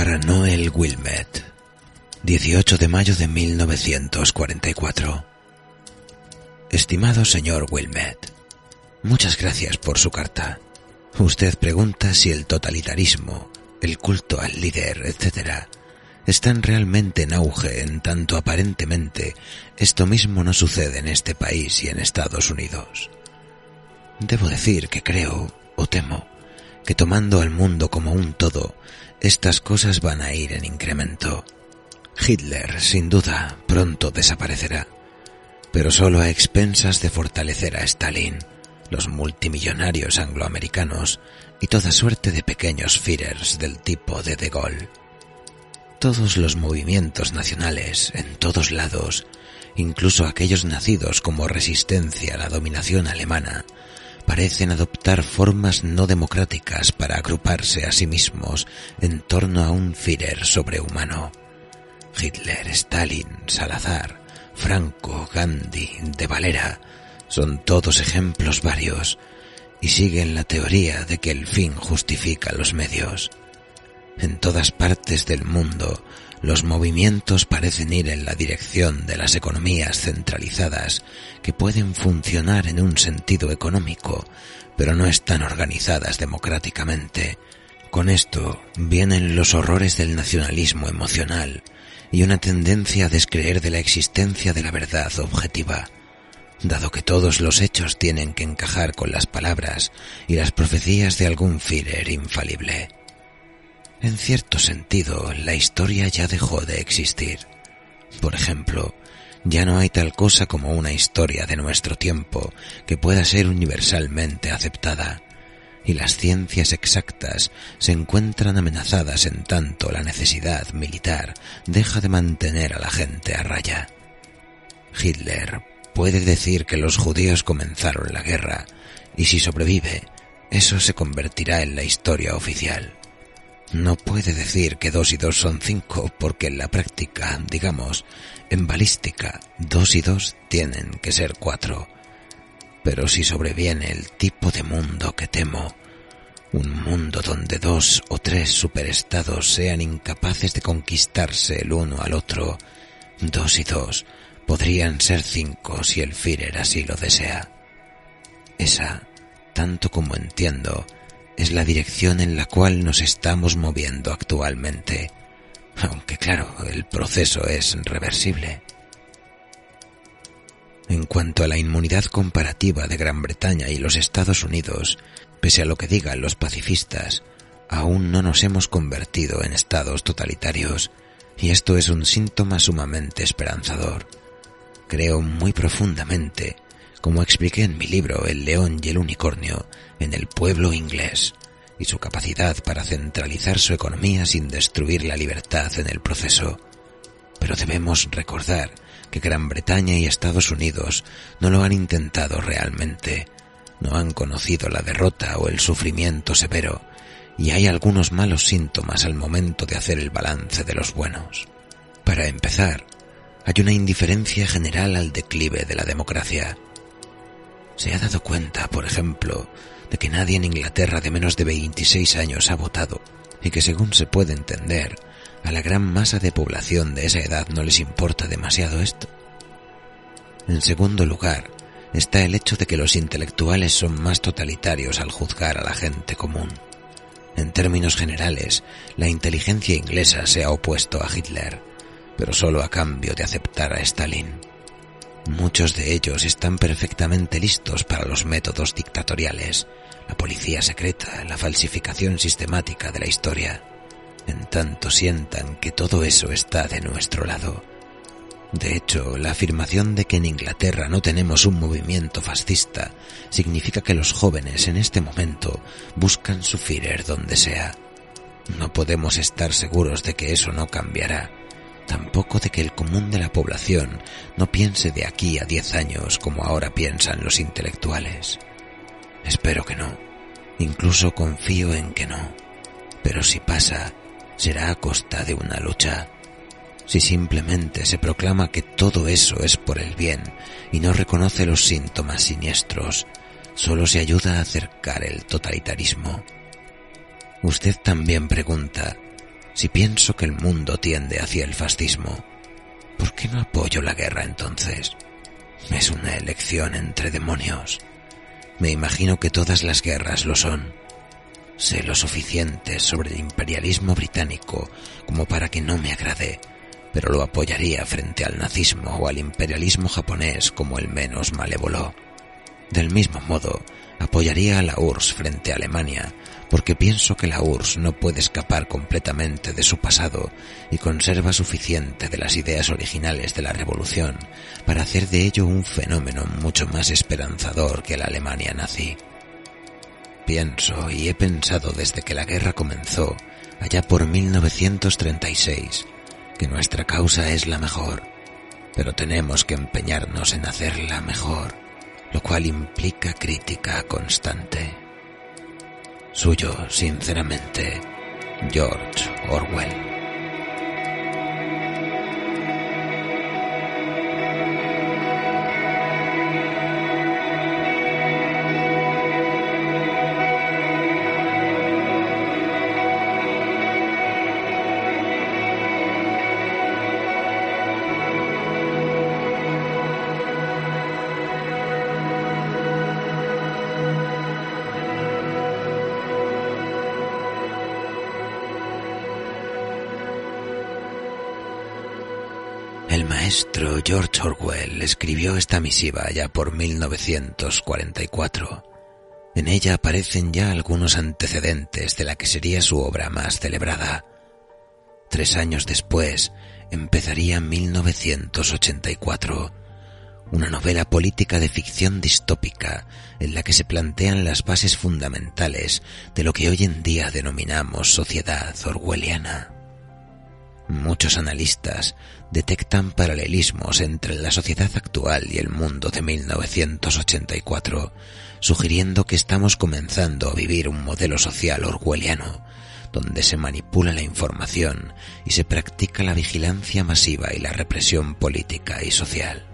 Para Noel Wilmette, 18 de mayo de 1944. Estimado señor Wilmette, muchas gracias por su carta. Usted pregunta si el totalitarismo, el culto al líder, etc., están realmente en auge, en tanto aparentemente esto mismo no sucede en este país y en Estados Unidos. Debo decir que creo, o temo, que tomando al mundo como un todo, estas cosas van a ir en incremento. Hitler, sin duda, pronto desaparecerá, pero solo a expensas de fortalecer a Stalin, los multimillonarios angloamericanos y toda suerte de pequeños Führers del tipo de Gaulle. Todos los movimientos nacionales, en todos lados, incluso aquellos nacidos como resistencia a la dominación alemana, parecen adoptar formas no democráticas para agruparse a sí mismos en torno a un Führer sobrehumano. Hitler, Stalin, Salazar, Franco, Gandhi, De Valera, son todos ejemplos varios y siguen la teoría de que el fin justifica los medios. En todas partes del mundo, los movimientos parecen ir en la dirección de las economías centralizadas que pueden funcionar en un sentido económico, pero no están organizadas democráticamente. Con esto vienen los horrores del nacionalismo emocional y una tendencia a descreer de la existencia de la verdad objetiva, dado que todos los hechos tienen que encajar con las palabras y las profecías de algún Führer infalible. En cierto sentido, la historia ya dejó de existir. Por ejemplo, ya no hay tal cosa como una historia de nuestro tiempo que pueda ser universalmente aceptada, y las ciencias exactas se encuentran amenazadas en tanto la necesidad militar deja de mantener a la gente a raya. Hitler puede decir que los judíos comenzaron la guerra, y si sobrevive, eso se convertirá en la historia oficial. No puede decir que 2 y 2 son 5 porque en la práctica, digamos, en balística, 2 y 2 tienen que ser 4. Pero si sobreviene el tipo de mundo que temo, un mundo donde 2 o 3 superestados sean incapaces de conquistarse el uno al otro, 2 y 2 podrían ser 5 si el Führer así lo desea. Esa, tanto como entiendo, es la dirección en la cual nos estamos moviendo actualmente, aunque claro, el proceso es reversible. En cuanto a la inmunidad comparativa de Gran Bretaña y los Estados Unidos, pese a lo que digan los pacifistas, aún no nos hemos convertido en estados totalitarios, y esto es un síntoma sumamente esperanzador. Creo muy profundamente, como expliqué en mi libro El león y el unicornio, en el pueblo inglés y su capacidad para centralizar su economía sin destruir la libertad en el proceso. Pero debemos recordar que Gran Bretaña y Estados Unidos no lo han intentado realmente, no han conocido la derrota o el sufrimiento severo, y hay algunos malos síntomas al momento de hacer el balance de los buenos. Para empezar, hay una indiferencia general al declive de la democracia. Se ha dado cuenta, por ejemplo, de que nadie en Inglaterra de menos de 26 años ha votado y que, según se puede entender, a la gran masa de población de esa edad no les importa demasiado esto. En segundo lugar, está el hecho de que los intelectuales son más totalitarios al juzgar a la gente común. En términos generales, la inteligencia inglesa se ha opuesto a Hitler, pero solo a cambio de aceptar a Stalin. Muchos de ellos están perfectamente listos para los métodos dictatoriales, la policía secreta, la falsificación sistemática de la historia, en tanto sientan que todo eso está de nuestro lado. De hecho, la afirmación de que en Inglaterra no tenemos un movimiento fascista significa que los jóvenes en este momento buscan su Führer donde sea. No podemos estar seguros de que eso no cambiará, tampoco de que el común de la población no piense de aquí a 10 años como ahora piensan los intelectuales. Espero que no, incluso confío en que no, pero si pasa, será a costa de una lucha. Si simplemente se proclama que todo eso es por el bien y no reconoce los síntomas siniestros, solo se ayuda a acercar el totalitarismo. Usted también pregunta, Si pienso que el mundo tiende hacia el fascismo, ¿por qué no apoyo la guerra entonces? Es una elección entre demonios. Me imagino que todas las guerras lo son. Sé lo suficiente sobre el imperialismo británico como para que no me agrade, pero lo apoyaría frente al nazismo o al imperialismo japonés como el menos malévolo. Del mismo modo, apoyaría a la URSS frente a Alemania, porque pienso que la URSS no puede escapar completamente de su pasado y conserva suficiente de las ideas originales de la revolución para hacer de ello un fenómeno mucho más esperanzador que la Alemania nazi. Pienso y he pensado desde que la guerra comenzó, allá por 1936, que nuestra causa es la mejor, pero tenemos que empeñarnos en hacerla mejor, lo cual implica crítica constante. Suyo, sinceramente, George Orwell. El maestro George Orwell escribió esta misiva ya por 1944. En ella aparecen ya algunos antecedentes de la que sería su obra más celebrada. 3 años después empezaría 1984, una novela política de ficción distópica en la que se plantean las bases fundamentales de lo que hoy en día denominamos sociedad orwelliana. Muchos analistas detectan paralelismos entre la sociedad actual y el mundo de 1984, sugiriendo que estamos comenzando a vivir un modelo social orwelliano, donde se manipula la información y se practica la vigilancia masiva y la represión política y social.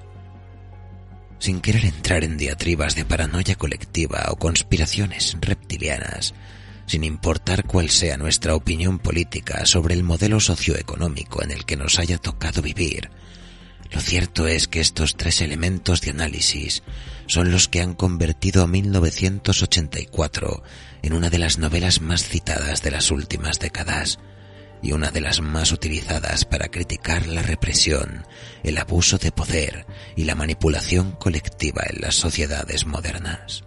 Sin querer entrar en diatribas de paranoia colectiva o conspiraciones reptilianas, sin importar cuál sea nuestra opinión política sobre el modelo socioeconómico en el que nos haya tocado vivir, lo cierto es que estos 3 elementos de análisis son los que han convertido a 1984 en una de las novelas más citadas de las últimas décadas y una de las más utilizadas para criticar la represión, el abuso de poder y la manipulación colectiva en las sociedades modernas.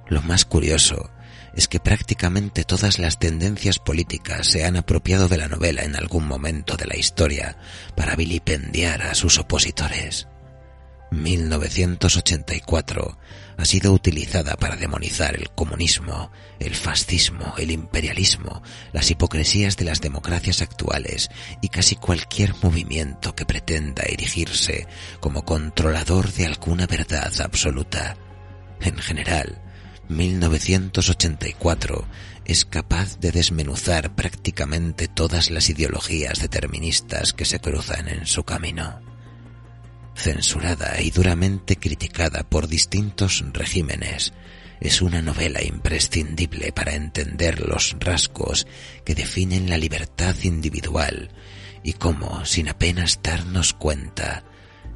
Lo más curioso es que prácticamente todas las tendencias políticas se han apropiado de la novela en algún momento de la historia para vilipendiar a sus opositores. 1984 ha sido utilizada para demonizar el comunismo, el fascismo, el imperialismo, las hipocresías de las democracias actuales y casi cualquier movimiento que pretenda erigirse como controlador de alguna verdad absoluta. En general, 1984 es capaz de desmenuzar prácticamente todas las ideologías deterministas que se cruzan en su camino. Censurada y duramente criticada por distintos regímenes, es una novela imprescindible para entender los rasgos que definen la libertad individual y cómo, sin apenas darnos cuenta,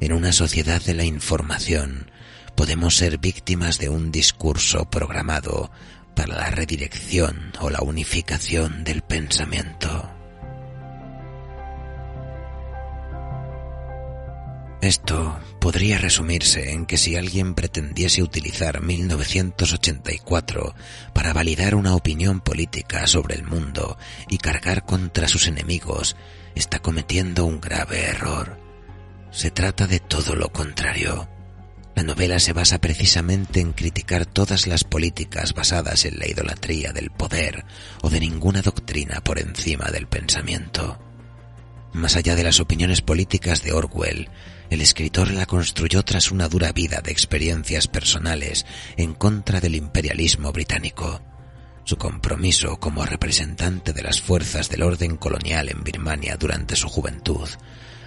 en una sociedad de la información, podemos ser víctimas de un discurso programado para la redirección o la unificación del pensamiento. Esto podría resumirse en que si alguien pretendiese utilizar 1984 para validar una opinión política sobre el mundo y cargar contra sus enemigos, está cometiendo un grave error. Se trata de todo lo contrario. La novela se basa precisamente en criticar todas las políticas basadas en la idolatría del poder o de ninguna doctrina por encima del pensamiento. Más allá de las opiniones políticas de Orwell, el escritor la construyó tras una dura vida de experiencias personales en contra del imperialismo británico. Su compromiso como representante de las fuerzas del orden colonial en Birmania durante su juventud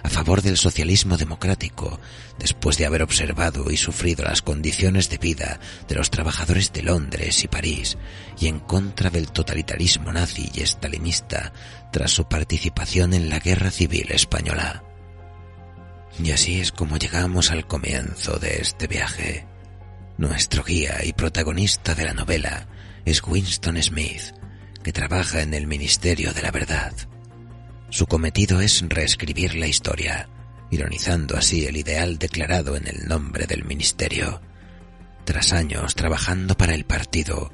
a favor del socialismo democrático, después de haber observado y sufrido las condiciones de vida de los trabajadores de Londres y París, y en contra del totalitarismo nazi y estalinista tras su participación en la Guerra Civil Española. Y así es como llegamos al comienzo de este viaje. Nuestro guía y protagonista de la novela es Winston Smith, que trabaja en el Ministerio de la Verdad. Su cometido es reescribir la historia, ironizando así el ideal declarado en el nombre del ministerio. Tras años trabajando para el partido,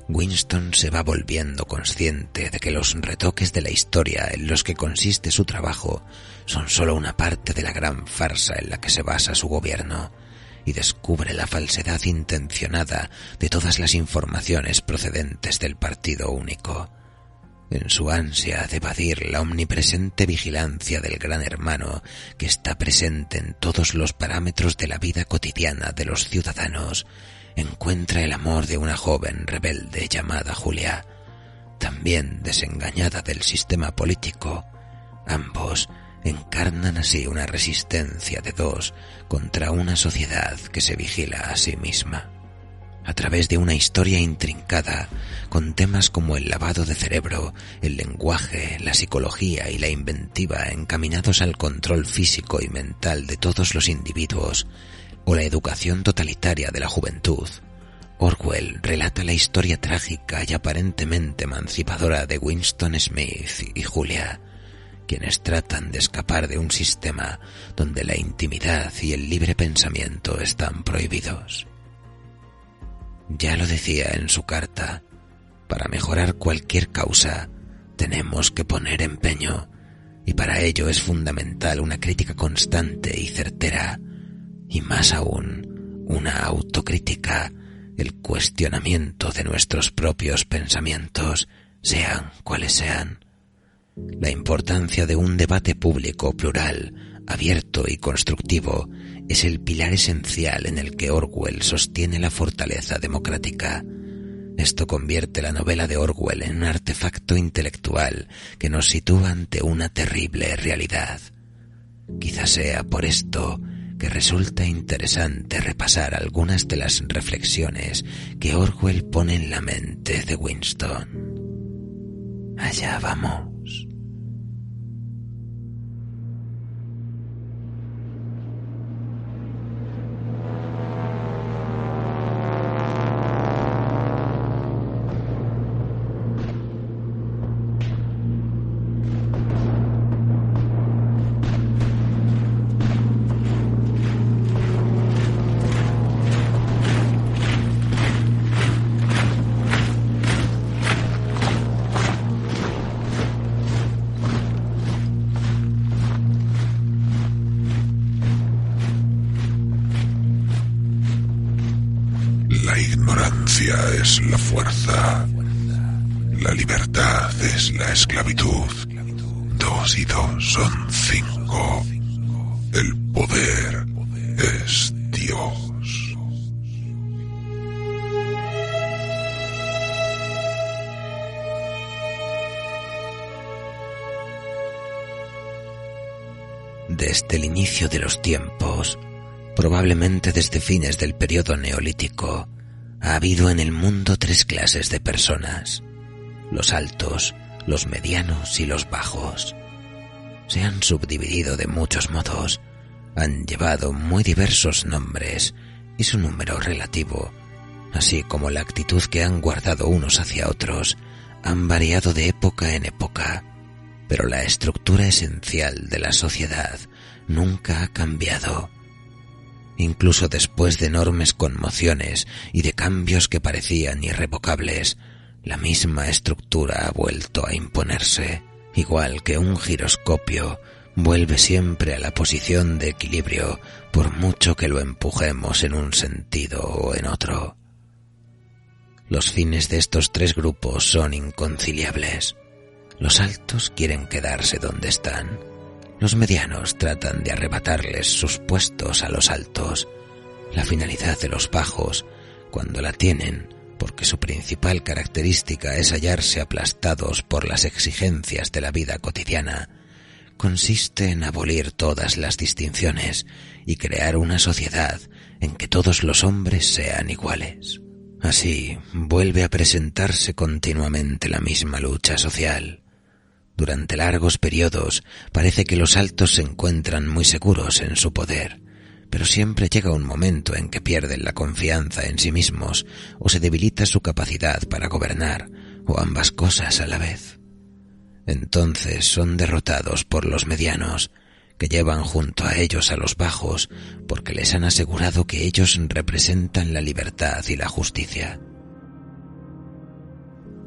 Winston se va volviendo consciente de que los retoques de la historia en los que consiste su trabajo son solo una parte de la gran farsa en la que se basa su gobierno, y descubre la falsedad intencionada de todas las informaciones procedentes del Partido Único. En su ansia de evadir la omnipresente vigilancia del Gran Hermano que está presente en todos los parámetros de la vida cotidiana de los ciudadanos, encuentra el amor de una joven rebelde llamada Julia, también desengañada del sistema político. Ambos encarnan así una resistencia de dos contra una sociedad que se vigila a sí misma. A través de una historia intrincada, con temas como el lavado de cerebro, el lenguaje, la psicología y la inventiva encaminados al control físico y mental de todos los individuos, o la educación totalitaria de la juventud, Orwell relata la historia trágica y aparentemente emancipadora de Winston Smith y Julia, quienes tratan de escapar de un sistema donde la intimidad y el libre pensamiento están prohibidos. Ya lo decía en su carta, para mejorar cualquier causa tenemos que poner empeño, y para ello es fundamental una crítica constante y certera, y más aún, una autocrítica, el cuestionamiento de nuestros propios pensamientos, sean cuales sean. La importancia de un debate público plural, abierto y constructivo es el pilar esencial en el que Orwell sostiene la fortaleza democrática. Esto convierte la novela de Orwell en un artefacto intelectual que nos sitúa ante una terrible realidad. Quizás sea por esto que resulta interesante repasar algunas de las reflexiones que Orwell pone en la mente de Winston. Allá vamos. La ignorancia es la fuerza. La libertad es la esclavitud. 2 y 2 son 5. El poder es Dios. Desde el inicio de los tiempos, probablemente desde fines del periodo neolítico, ha habido en el mundo 3 clases de personas: los altos, los medianos y los bajos. Se han subdividido de muchos modos, han llevado muy diversos nombres y su número relativo, así como la actitud que han guardado unos hacia otros, han variado de época en época, pero la estructura esencial de la sociedad nunca ha cambiado. Incluso después de enormes conmociones y de cambios que parecían irrevocables, la misma estructura ha vuelto a imponerse, igual que un giroscopio vuelve siempre a la posición de equilibrio por mucho que lo empujemos en un sentido o en otro. Los fines de estos 3 grupos son inconciliables. Los altos quieren quedarse donde están. Los medianos tratan de arrebatarles sus puestos a los altos. La finalidad de los bajos, cuando la tienen, porque su principal característica es hallarse aplastados por las exigencias de la vida cotidiana, consiste en abolir todas las distinciones y crear una sociedad en que todos los hombres sean iguales. Así, vuelve a presentarse continuamente la misma lucha social. Durante largos periodos parece que los altos se encuentran muy seguros en su poder, pero siempre llega un momento en que pierden la confianza en sí mismos o se debilita su capacidad para gobernar, o ambas cosas a la vez. Entonces son derrotados por los medianos, que llevan junto a ellos a los bajos porque les han asegurado que ellos representan la libertad y la justicia.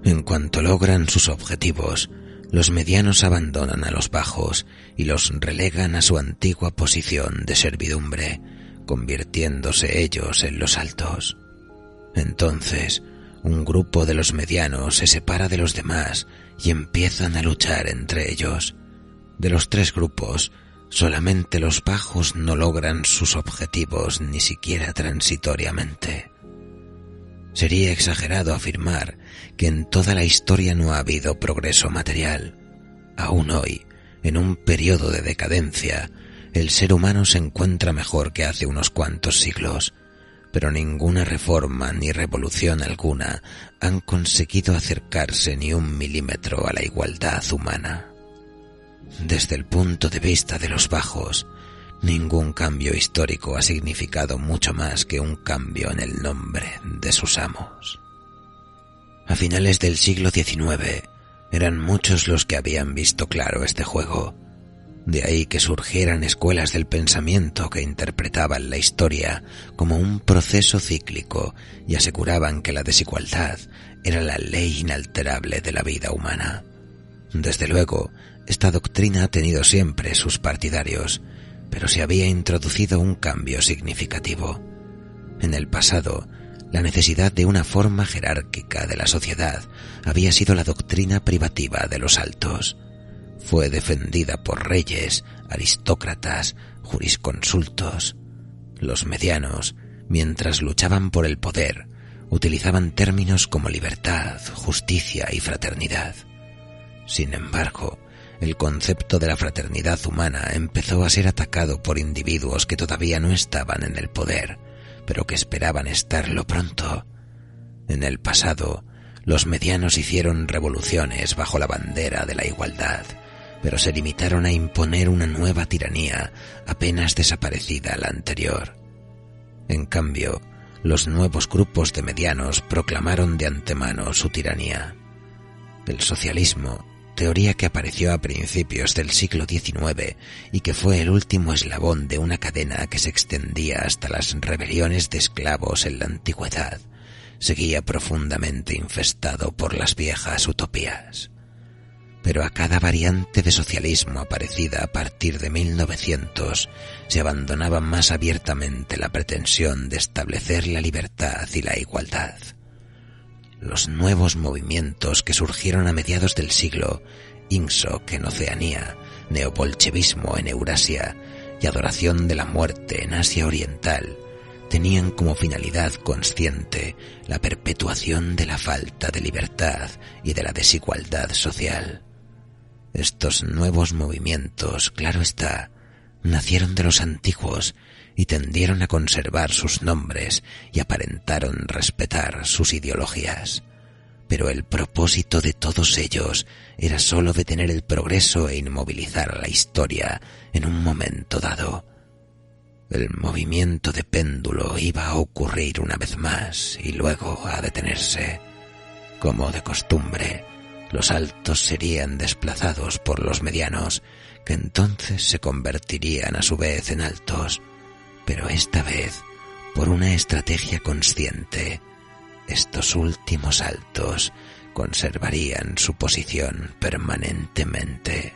En cuanto logran sus objetivos, los medianos abandonan a los bajos y los relegan a su antigua posición de servidumbre, convirtiéndose ellos en los altos. Entonces, un grupo de los medianos se separa de los demás y empiezan a luchar entre ellos. De los tres grupos, solamente los bajos no logran sus objetivos ni siquiera transitoriamente. Sería exagerado afirmar que en toda la historia no ha habido progreso material. Aún hoy, en un periodo de decadencia, el ser humano se encuentra mejor que hace unos cuantos siglos, pero ninguna reforma ni revolución alguna han conseguido acercarse ni un milímetro a la igualdad humana. Desde el punto de vista de los bajos, ningún cambio histórico ha significado mucho más que un cambio en el nombre de sus amos. A finales del siglo XIX, eran muchos los que habían visto claro este juego. De ahí que surgieran escuelas del pensamiento que interpretaban la historia como un proceso cíclico y aseguraban que la desigualdad era la ley inalterable de la vida humana. Desde luego, esta doctrina ha tenido siempre sus partidarios, pero se había introducido un cambio significativo. En el pasado, la necesidad de una forma jerárquica de la sociedad había sido la doctrina privativa de los altos. Fue defendida por reyes, aristócratas, jurisconsultos. Los medianos, mientras luchaban por el poder, utilizaban términos como libertad, justicia y fraternidad. Sin embargo, el concepto de la fraternidad humana empezó a ser atacado por individuos que todavía no estaban en el poder, pero que esperaban estarlo pronto. En el pasado, los medianos hicieron revoluciones bajo la bandera de la igualdad, pero se limitaron a imponer una nueva tiranía apenas desaparecida la anterior. En cambio, los nuevos grupos de medianos proclamaron de antemano su tiranía. El socialismo, teoría que apareció a principios del siglo XIX y que fue el último eslabón de una cadena que se extendía hasta las rebeliones de esclavos en la antigüedad, seguía profundamente infestado por las viejas utopías. Pero a cada variante de socialismo aparecida a partir de 1900 se abandonaba más abiertamente la pretensión de establecer la libertad y la igualdad. Los nuevos movimientos que surgieron a mediados del siglo, INSOC en Oceanía, neobolchevismo en Eurasia y adoración de la muerte en Asia Oriental, tenían como finalidad consciente la perpetuación de la falta de libertad y de la desigualdad social. Estos nuevos movimientos, claro está, nacieron de los antiguos y tendieron a conservar sus nombres y aparentaron respetar sus ideologías. Pero el propósito de todos ellos era sólo detener el progreso e inmovilizar a la historia en un momento dado. El movimiento de péndulo iba a ocurrir una vez más y luego a detenerse. Como de costumbre, los altos serían desplazados por los medianos, que entonces se convertirían a su vez en altos, pero esta vez, por una estrategia consciente, estos últimos altos conservarían su posición permanentemente.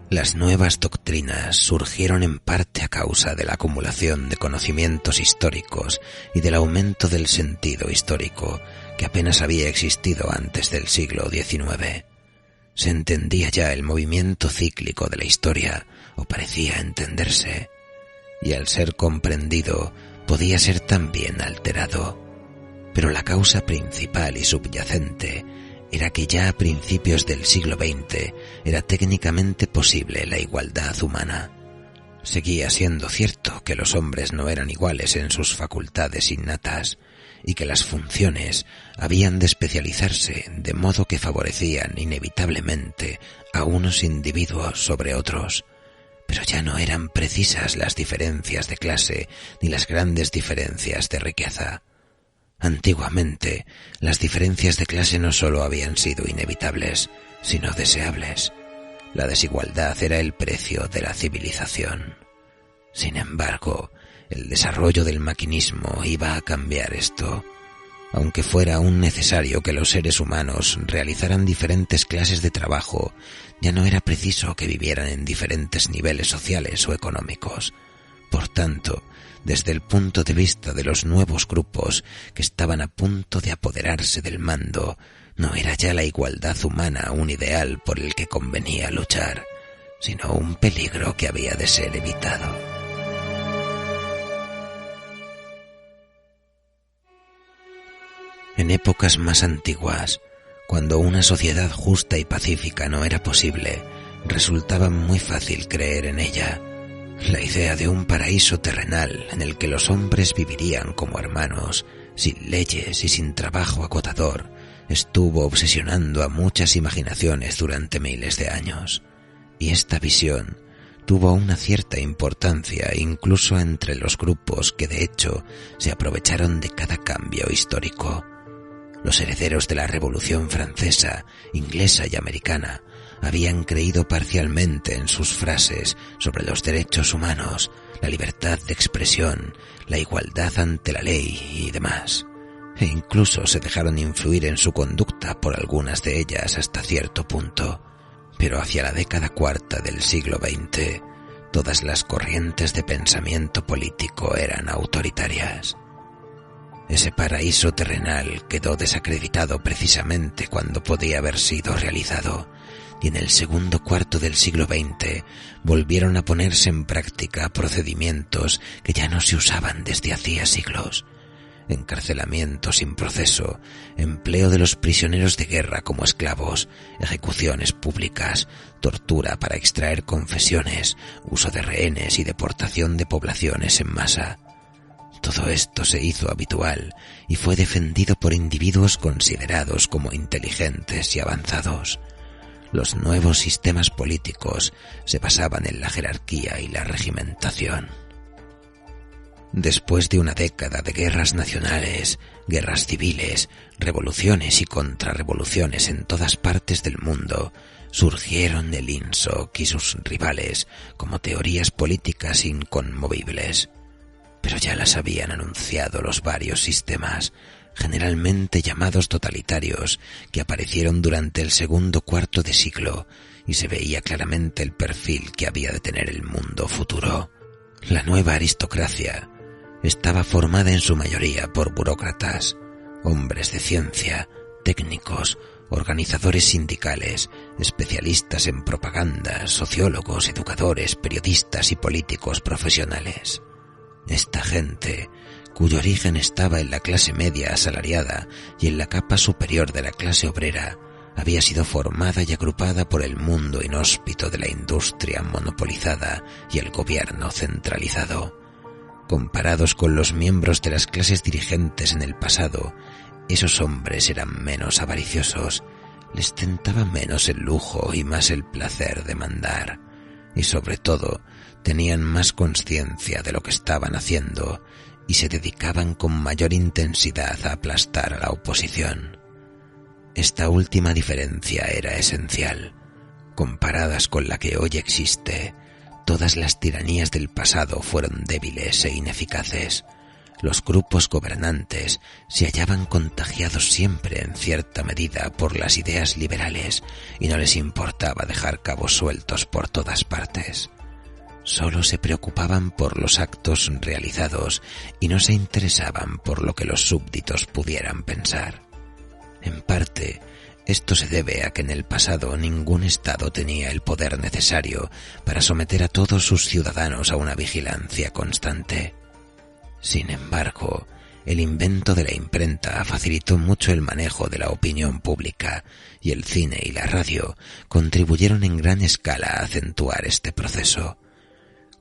Las nuevas doctrinas surgieron en parte a causa de la acumulación de conocimientos históricos y del aumento del sentido histórico que apenas había existido antes del siglo XIX. Se entendía ya el movimiento cíclico de la historia, o parecía entenderse, y al ser comprendido podía ser también alterado. pero la causa principal y subyacente era que ya a principios del siglo XX era técnicamente posible la igualdad humana. Seguía siendo cierto que los hombres no eran iguales en sus facultades innatas y que las funciones habían de especializarse de modo que favorecían inevitablemente a unos individuos sobre otros, pero ya no eran precisas las diferencias de clase ni las grandes diferencias de riqueza. Antiguamente, las diferencias de clase no solo habían sido inevitables, sino deseables. La desigualdad era el precio de la civilización. Sin embargo, el desarrollo del maquinismo iba a cambiar esto. Aunque fuera aún necesario que los seres humanos realizaran diferentes clases de trabajo, ya no era preciso que vivieran en diferentes niveles sociales o económicos. Por tanto, desde el punto de vista de los nuevos grupos que estaban a punto de apoderarse del mando, no era ya la igualdad humana un ideal por el que convenía luchar, sino un peligro que había de ser evitado. En épocas más antiguas, cuando una sociedad justa y pacífica no era posible, resultaba muy fácil creer en ella. La idea de un paraíso terrenal en el que los hombres vivirían como hermanos, sin leyes y sin trabajo agotador, estuvo obsesionando a muchas imaginaciones durante miles de años. Y esta visión tuvo una cierta importancia incluso entre los grupos que de hecho se aprovecharon de cada cambio histórico. Los herederos de la Revolución Francesa, Inglesa y Americana habían creído parcialmente en sus frases sobre los derechos humanos, la libertad de expresión, la igualdad ante la ley y demás, e incluso se dejaron influir en su conducta por algunas de ellas hasta cierto punto. Pero hacia la década cuarta del siglo XX, todas las corrientes de pensamiento político eran autoritarias. Ese paraíso terrenal quedó desacreditado precisamente cuando podía haber sido realizado, y en el segundo cuarto del siglo XX volvieron a ponerse en práctica procedimientos que ya no se usaban desde hacía siglos. Encarcelamiento sin proceso, empleo de los prisioneros de guerra como esclavos, ejecuciones públicas, tortura para extraer confesiones, uso de rehenes y deportación de poblaciones en masa. Todo esto se hizo habitual y fue defendido por individuos considerados como inteligentes y avanzados. Los nuevos sistemas políticos se basaban en la jerarquía y la regimentación. Después de una década de guerras nacionales, guerras civiles, revoluciones y contrarrevoluciones en todas partes del mundo, surgieron el INSOC y sus rivales como teorías políticas inconmovibles. Pero ya las habían anunciado los varios sistemas, generalmente llamados totalitarios, que aparecieron durante el segundo cuarto de siglo, y se veía claramente el perfil que había de tener el mundo futuro. La nueva aristocracia estaba formada en su mayoría por burócratas, hombres de ciencia, técnicos, organizadores sindicales, especialistas en propaganda, sociólogos, educadores, periodistas y políticos profesionales. Esta gente, cuyo origen estaba en la clase media asalariada y en la capa superior de la clase obrera, había sido formada y agrupada por el mundo inhóspito de la industria monopolizada y el gobierno centralizado. Comparados con los miembros de las clases dirigentes en el pasado, esos hombres eran menos avariciosos, les tentaba menos el lujo y más el placer de mandar, y sobre todo tenían más conciencia de lo que estaban haciendo y se dedicaban con mayor intensidad a aplastar a la oposición. Esta última diferencia era esencial. Comparadas con la que hoy existe, todas las tiranías del pasado fueron débiles e ineficaces. Los grupos gobernantes se hallaban contagiados siempre en cierta medida por las ideas liberales y no les importaba dejar cabos sueltos por todas partes. Solo se preocupaban por los actos realizados y no se interesaban por lo que los súbditos pudieran pensar. En parte, esto se debe a que en el pasado ningún Estado tenía el poder necesario para someter a todos sus ciudadanos a una vigilancia constante. Sin embargo, el invento de la imprenta facilitó mucho el manejo de la opinión pública, y el cine y la radio contribuyeron en gran escala a acentuar este proceso.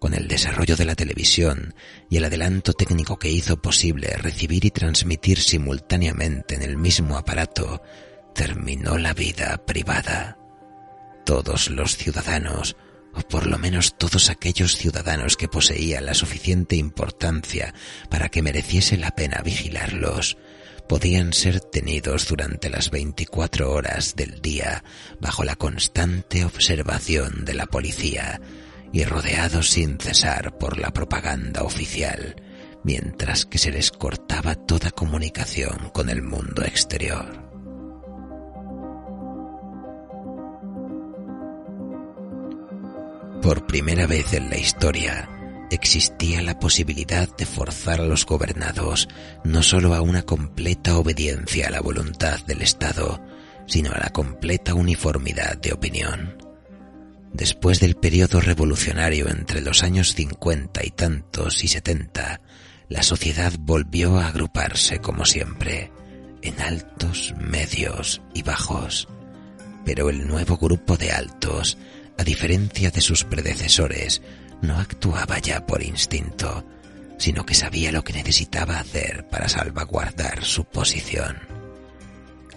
Con el desarrollo de la televisión y el adelanto técnico que hizo posible recibir y transmitir simultáneamente en el mismo aparato, terminó la vida privada. Todos los ciudadanos, o por lo menos todos aquellos ciudadanos que poseían la suficiente importancia para que mereciese la pena vigilarlos, podían ser tenidos durante las 24 horas del día bajo la constante observación de la policía y rodeados sin cesar por la propaganda oficial, mientras que se les cortaba toda comunicación con el mundo exterior. Por primera vez en la historia, existía la posibilidad de forzar a los gobernados no solo a una completa obediencia a la voluntad del Estado, sino a la completa uniformidad de opinión. Después del periodo revolucionario entre los años 50 y tantos y 70, la sociedad volvió a agruparse como siempre, en altos, medios y bajos. Pero el nuevo grupo de altos, a diferencia de sus predecesores, no actuaba ya por instinto, sino que sabía lo que necesitaba hacer para salvaguardar su posición.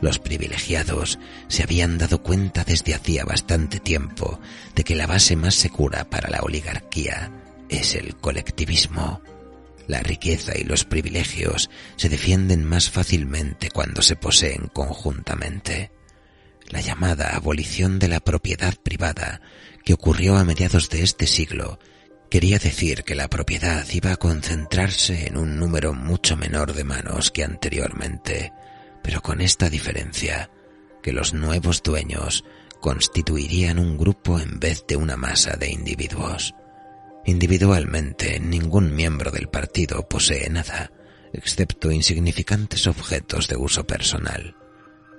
Los privilegiados se habían dado cuenta desde hacía bastante tiempo de que la base más segura para la oligarquía es el colectivismo. La riqueza y los privilegios se defienden más fácilmente cuando se poseen conjuntamente. La llamada abolición de la propiedad privada, que ocurrió a mediados de este siglo, quería decir que la propiedad iba a concentrarse en un número mucho menor de manos que anteriormente, pero con esta diferencia, que los nuevos dueños constituirían un grupo en vez de una masa de individuos. Individualmente, ningún miembro del partido posee nada, excepto insignificantes objetos de uso personal.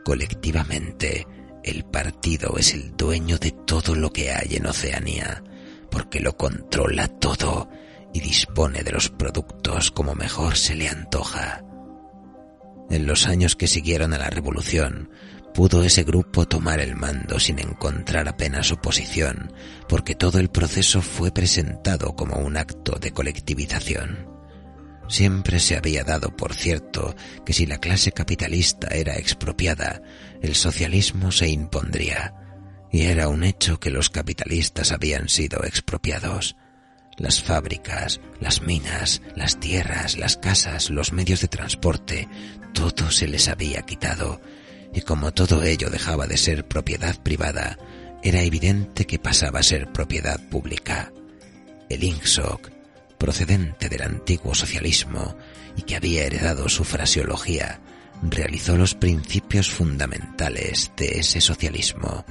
Colectivamente, el partido es el dueño de todo lo que hay en Oceanía, porque lo controla todo y dispone de los productos como mejor se le antoja. En los años que siguieron a la revolución, pudo ese grupo tomar el mando sin encontrar apenas oposición, porque todo el proceso fue presentado como un acto de colectivización. Siempre se había dado por cierto que si la clase capitalista era expropiada, el socialismo se impondría, y era un hecho que los capitalistas habían sido expropiados. Las fábricas, las minas, las tierras, las casas, los medios de transporte, todo se les había quitado, y como todo ello dejaba de ser propiedad privada, era evidente que pasaba a ser propiedad pública. El INCSOC, procedente del antiguo socialismo y que había heredado su fraseología, realizó los principios fundamentales de ese socialismo,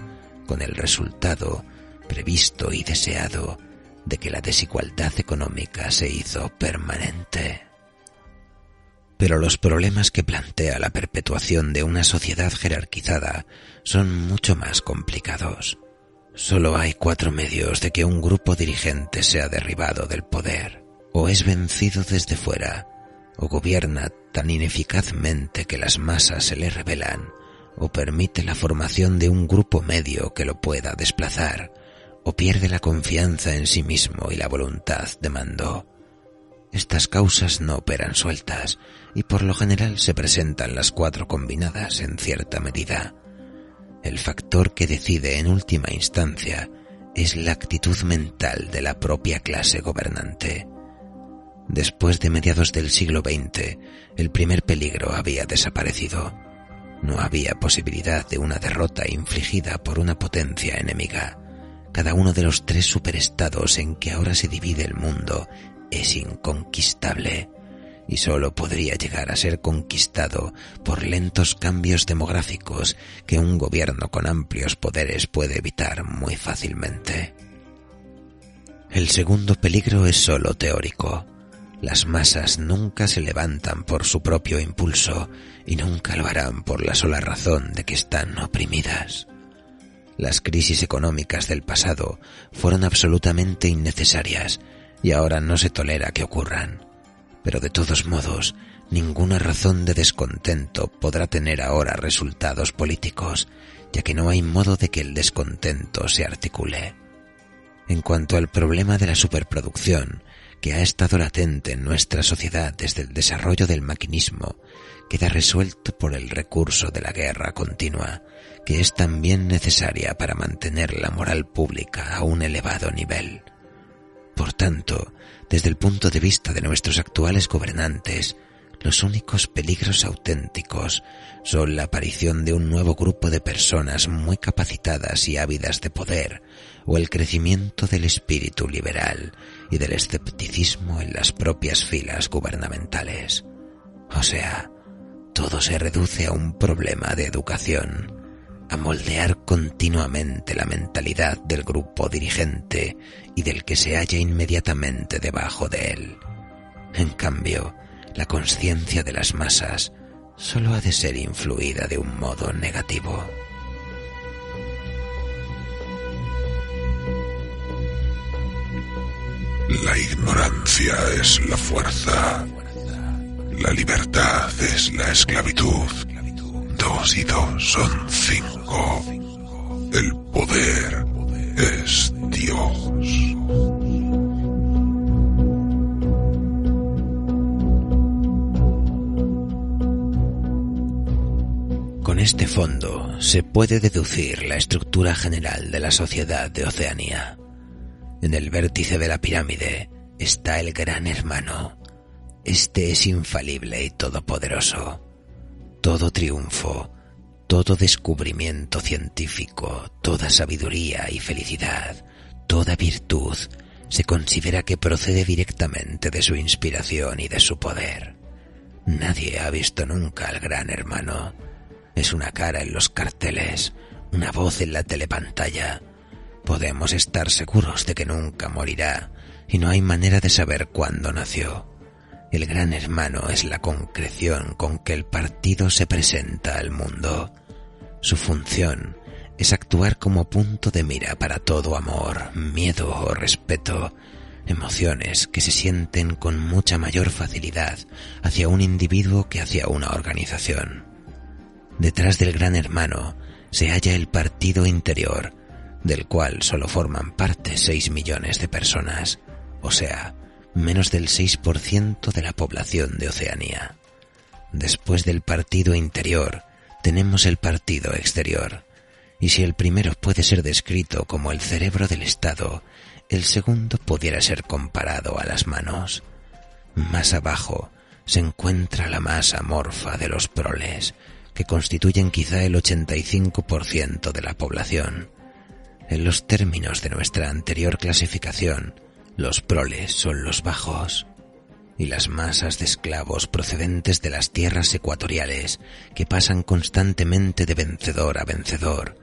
con el resultado, previsto y deseado, de que la desigualdad económica se hizo permanente. Pero los problemas que plantea la perpetuación de una sociedad jerarquizada son mucho más complicados. Solo hay 4 medios de que un grupo dirigente sea derribado del poder: o es vencido desde fuera, o gobierna tan ineficazmente que las masas se le rebelan, o permite la formación de un grupo medio que lo pueda desplazar, o pierde la confianza en sí mismo y la voluntad de mando. Estas causas no operan sueltas y por lo general se presentan las 4 combinadas en cierta medida. El factor que decide en última instancia es la actitud mental de la propia clase gobernante. Después de mediados del siglo XX, el primer peligro había desaparecido. No había posibilidad de una derrota infligida por una potencia enemiga. Cada uno de los 3 superestados en que ahora se divide el mundo es inconquistable, y solo podría llegar a ser conquistado por lentos cambios demográficos que un gobierno con amplios poderes puede evitar muy fácilmente. El segundo peligro es solo teórico. Las masas nunca se levantan por su propio impulso y nunca lo harán por la sola razón de que están oprimidas. Las crisis económicas del pasado fueron absolutamente innecesarias y ahora no se tolera que ocurran. pero de todos modos, ninguna razón de descontento podrá tener ahora resultados políticos, ya que no hay modo de que el descontento se articule. En cuanto al problema de la superproducción, que ha estado latente en nuestra sociedad desde el desarrollo del maquinismo, queda resuelto por el recurso de la guerra continua, que es también necesaria para mantener la moral pública a un elevado nivel. Por tanto, desde el punto de vista de nuestros actuales gobernantes, los únicos peligros auténticos son la aparición de un nuevo grupo de personas muy capacitadas y ávidas de poder, o el crecimiento del espíritu liberal y del escepticismo en las propias filas gubernamentales. O sea, todo se reduce a un problema de educación, a moldear continuamente la mentalidad del grupo dirigente y del que se halla inmediatamente debajo de él. En cambio, la conciencia de las masas solo ha de ser influida de un modo negativo. La ignorancia es la fuerza. La libertad es la esclavitud. 2 y 2 son 5. El poder es Dios. Con este fondo se puede deducir la estructura general de la sociedad de Oceanía. En el vértice de la pirámide está el Gran Hermano. Este es infalible y todopoderoso. Todo triunfo, todo descubrimiento científico, toda sabiduría y felicidad, toda virtud, se considera que procede directamente de su inspiración y de su poder. Nadie ha visto nunca al Gran Hermano. Es una cara en los carteles, una voz en la telepantalla. Podemos estar seguros de que nunca morirá y no hay manera de saber cuándo nació. El Gran Hermano es la concreción con que el partido se presenta al mundo. Su función es actuar como punto de mira para todo amor, miedo o respeto, emociones que se sienten con mucha mayor facilidad hacia un individuo que hacia una organización. Detrás del Gran Hermano se halla el partido interior, del cual solo forman parte 6 millones de personas, o sea, menos del 6% de la población de Oceanía. Después del partido interior, tenemos el partido exterior, y si el primero puede ser descrito como el cerebro del Estado, el segundo pudiera ser comparado a las manos. Más abajo se encuentra la masa amorfa de los proles, que constituyen quizá el 85% de la población. En los términos de nuestra anterior clasificación, los proles son los bajos, y las masas de esclavos procedentes de las tierras ecuatoriales que pasan constantemente de vencedor a vencedor.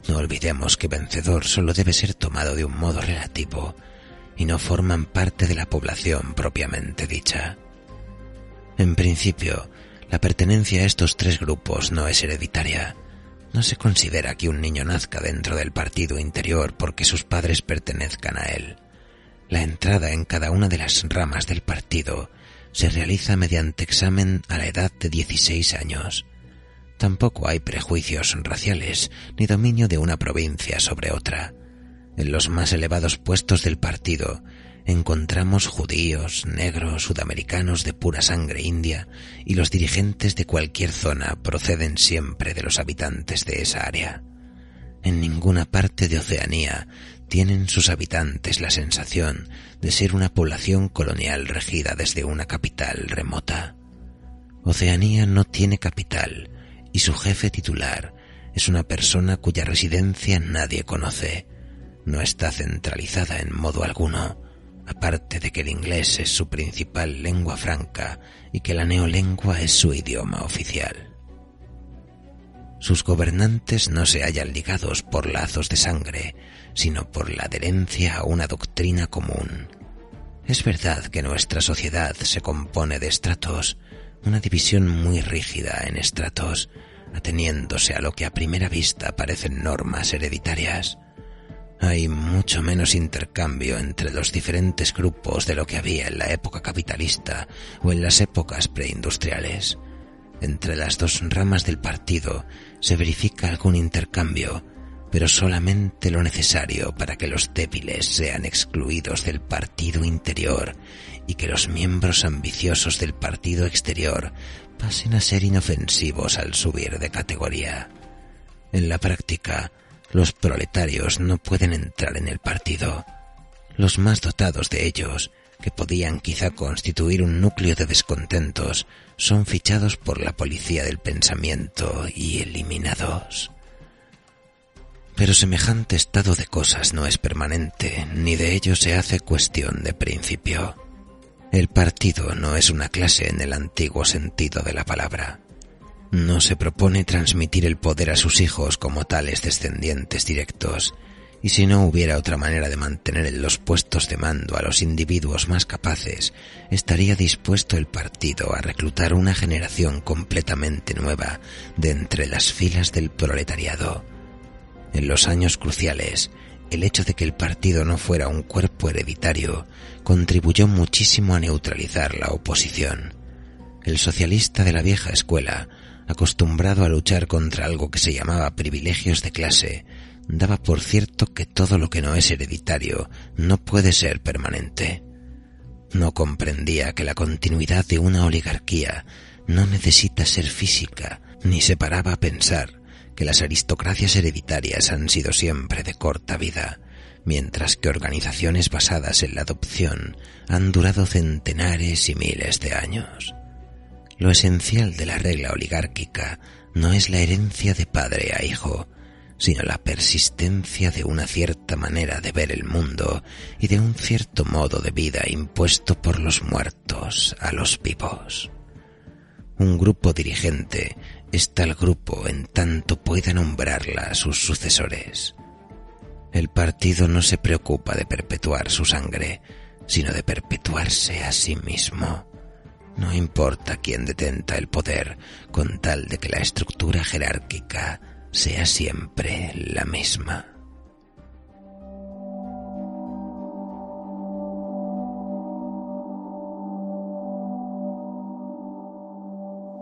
No olvidemos que vencedor solo debe ser tomado de un modo relativo y no forman parte de la población propiamente dicha. En principio, la pertenencia a estos 3 grupos no es hereditaria. No se considera que un niño nazca dentro del partido interior porque sus padres pertenezcan a él. La entrada en cada una de las ramas del partido se realiza mediante examen a la edad de 16 años. Tampoco hay prejuicios raciales ni dominio de una provincia sobre otra. En los más elevados puestos del partido encontramos judíos, negros, sudamericanos de pura sangre india, y los dirigentes de cualquier zona proceden siempre de los habitantes de esa área. En ninguna parte de Oceanía tienen sus habitantes la sensación de ser una población colonial regida desde una capital remota. Oceanía no tiene capital y su jefe titular es una persona cuya residencia nadie conoce. No está centralizada en modo alguno, aparte de que el inglés es su principal lengua franca y que la neolengua es su idioma oficial. Sus gobernantes no se hallan ligados por lazos de sangre, sino por la adherencia a una doctrina común. Es verdad que nuestra sociedad se compone de estratos, una división muy rígida en estratos, ateniéndose a lo que a primera vista parecen normas hereditarias. Hay mucho menos intercambio entre los diferentes grupos de lo que había en la época capitalista o en las épocas preindustriales. Entre las dos ramas del partido se verifica algún intercambio, pero solamente lo necesario para que los débiles sean excluidos del partido interior y que los miembros ambiciosos del partido exterior pasen a ser inofensivos al subir de categoría. En la práctica, los proletarios no pueden entrar en el partido. Los más dotados de ellos, que podían quizá constituir un núcleo de descontentos, son fichados por la policía del pensamiento y eliminados. Pero semejante estado de cosas no es permanente, ni de ello se hace cuestión de principio. El partido no es una clase en el antiguo sentido de la palabra. No se propone transmitir el poder a sus hijos como tales descendientes directos, y si no hubiera otra manera de mantener en los puestos de mando a los individuos más capaces, estaría dispuesto el partido a reclutar una generación completamente nueva de entre las filas del proletariado. En los años cruciales, el hecho de que el partido no fuera un cuerpo hereditario contribuyó muchísimo a neutralizar la oposición. El socialista de la vieja escuela, acostumbrado a luchar contra algo que se llamaba privilegios de clase, daba por cierto que todo lo que no es hereditario no puede ser permanente. No comprendía que la continuidad de una oligarquía no necesita ser física, ni se paraba a pensar que las aristocracias hereditarias han sido siempre de corta vida, mientras que organizaciones basadas en la adopción han durado centenares y miles de años. Lo esencial de la regla oligárquica no es la herencia de padre a hijo, sino la persistencia de una cierta manera de ver el mundo y de un cierto modo de vida impuesto por los muertos a los vivos. Un grupo dirigente es tal grupo en tanto pueda nombrarla a sus sucesores. El partido no se preocupa de perpetuar su sangre, sino de perpetuarse a sí mismo. No importa quién detenta el poder, con tal de que la estructura jerárquica sea siempre la misma.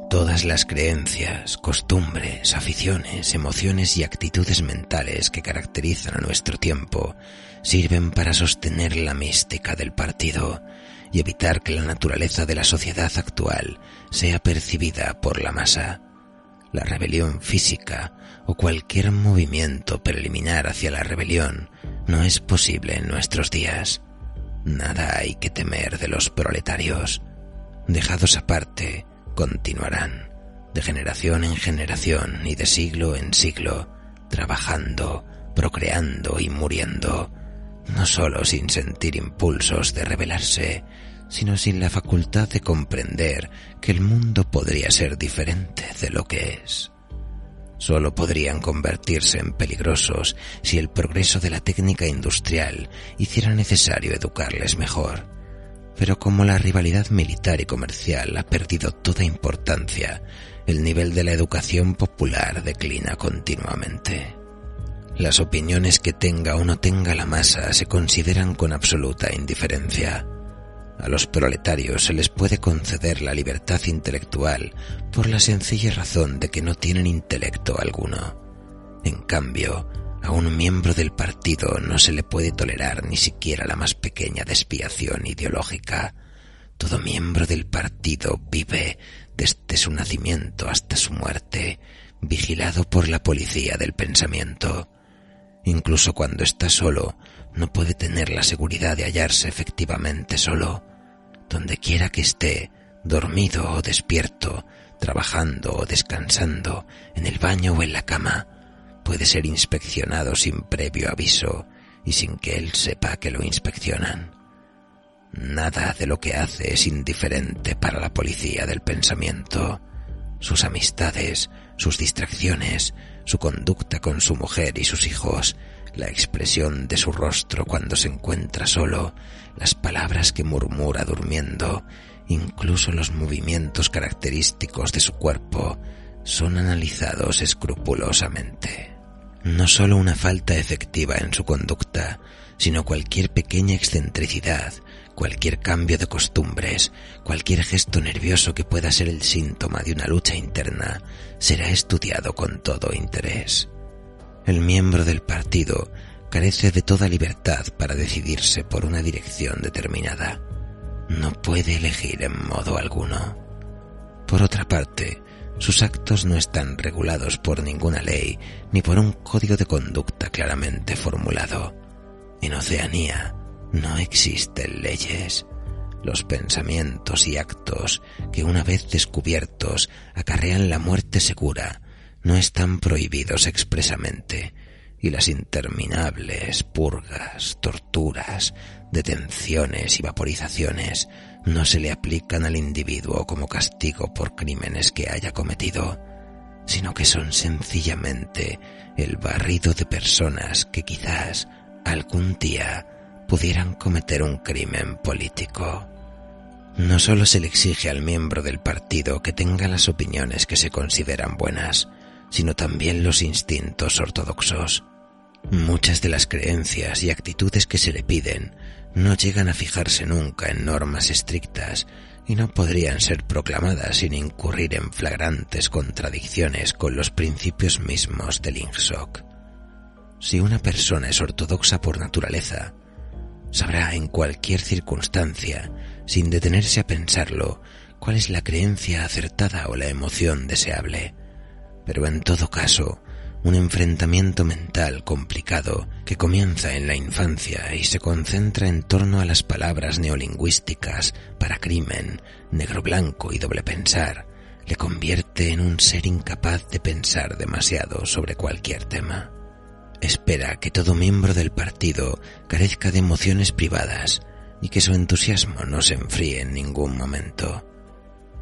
Todas las creencias, costumbres, aficiones, emociones y actitudes mentales que caracterizan a nuestro tiempo sirven para sostener la mística del partido y evitar que la naturaleza de la sociedad actual sea percibida por la masa. La rebelión física o cualquier movimiento preliminar hacia la rebelión no es posible en nuestros días. Nada hay que temer de los proletarios. Dejados aparte, continuarán, de generación en generación y de siglo en siglo, trabajando, procreando y muriendo, no solo sin sentir impulsos de rebelarse, sino sin la facultad de comprender que el mundo podría ser diferente de lo que es. Solo podrían convertirse en peligrosos si el progreso de la técnica industrial hiciera necesario educarles mejor. Pero como la rivalidad militar y comercial ha perdido toda importancia, el nivel de la educación popular declina continuamente. Las opiniones que tenga o no tenga la masa se consideran con absoluta indiferencia. A los proletarios se les puede conceder la libertad intelectual por la sencilla razón de que no tienen intelecto alguno. En cambio, a un miembro del partido no se le puede tolerar ni siquiera la más pequeña desviación ideológica. Todo miembro del partido vive, desde su nacimiento hasta su muerte, vigilado por la policía del pensamiento. Incluso cuando está solo, no puede tener la seguridad de hallarse efectivamente solo. Donde quiera que esté, dormido o despierto, trabajando o descansando, en el baño o en la cama, puede ser inspeccionado sin previo aviso y sin que él sepa que lo inspeccionan. Nada de lo que hace es indiferente para la policía del pensamiento. Sus amistades, sus distracciones, su conducta con su mujer y sus hijos, la expresión de su rostro cuando se encuentra solo, las palabras que murmura durmiendo, incluso los movimientos característicos de su cuerpo, son analizados escrupulosamente. No solo una falta efectiva en su conducta, sino cualquier pequeña excentricidad, cualquier cambio de costumbres, cualquier gesto nervioso que pueda ser el síntoma de una lucha interna, será estudiado con todo interés. El miembro del partido carece de toda libertad para decidirse por una dirección determinada. No puede elegir en modo alguno. Por otra parte, sus actos no están regulados por ninguna ley ni por un código de conducta claramente formulado. En Oceanía no existen leyes. Los pensamientos y actos que una vez descubiertos acarrean la muerte segura no están prohibidos expresamente, y las interminables purgas, torturas, detenciones y vaporizaciones no se le aplican al individuo como castigo por crímenes que haya cometido, sino que son sencillamente el barrido de personas que quizás algún día pudieran cometer un crimen político. No solo se le exige al miembro del partido que tenga las opiniones que se consideran buenas, sino también los instintos ortodoxos. Muchas de las creencias y actitudes que se le piden no llegan a fijarse nunca en normas estrictas y no podrían ser proclamadas sin incurrir en flagrantes contradicciones con los principios mismos del Ingsoc. Si una persona es ortodoxa por naturaleza, sabrá en cualquier circunstancia, sin detenerse a pensarlo, cuál es la creencia acertada o la emoción deseable. Pero en todo caso, un enfrentamiento mental complicado que comienza en la infancia y se concentra en torno a las palabras neolingüísticas para crimen, negro-blanco y doble pensar, le convierte en un ser incapaz de pensar demasiado sobre cualquier tema. Espera que todo miembro del partido carezca de emociones privadas y que su entusiasmo no se enfríe en ningún momento.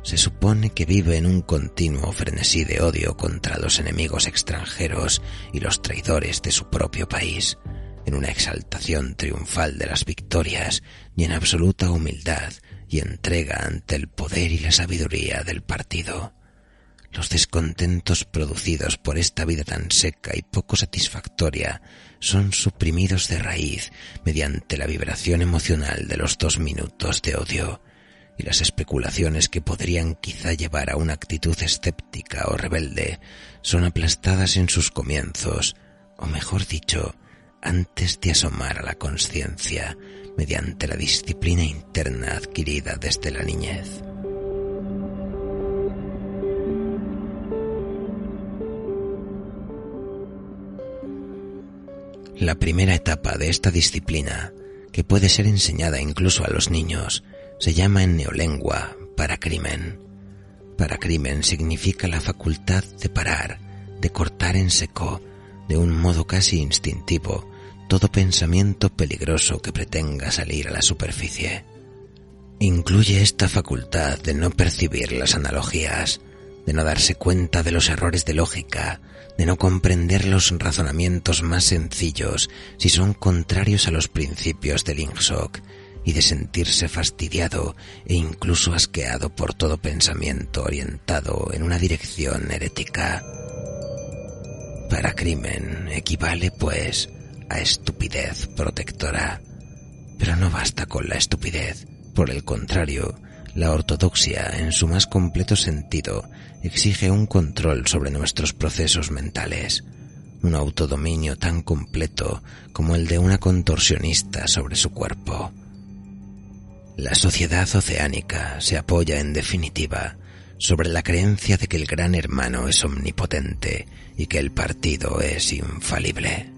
Se supone que vive en un continuo frenesí de odio contra los enemigos extranjeros y los traidores de su propio país, en una exaltación triunfal de las victorias y en absoluta humildad y entrega ante el poder y la sabiduría del partido. Los descontentos producidos por esta vida tan seca y poco satisfactoria son suprimidos de raíz mediante la vibración emocional de los 2 minutos de odio, y las especulaciones que podrían quizá llevar a una actitud escéptica o rebelde son aplastadas en sus comienzos, o mejor dicho, antes de asomar a la conciencia mediante la disciplina interna adquirida desde la niñez. La primera etapa de esta disciplina, que puede ser enseñada incluso a los niños, se llama en neolengua paracrimen. Paracrimen significa la facultad de parar, de cortar en seco, de un modo casi instintivo, todo pensamiento peligroso que pretenga salir a la superficie. Incluye esta facultad de no percibir las analogías, de no darse cuenta de los errores de lógica, de no comprender los razonamientos más sencillos si son contrarios a los principios del Ingsoc, y de sentirse fastidiado e incluso asqueado por todo pensamiento orientado en una dirección herética. Paracrimen equivale, pues, a estupidez protectora. Pero no basta con la estupidez. Por el contrario, la ortodoxia, en su más completo sentido, exige un control sobre nuestros procesos mentales, un autodominio tan completo como el de una contorsionista sobre su cuerpo. La sociedad oceánica se apoya, en definitiva, sobre la creencia de que el Gran Hermano es omnipotente y que el partido es infalible.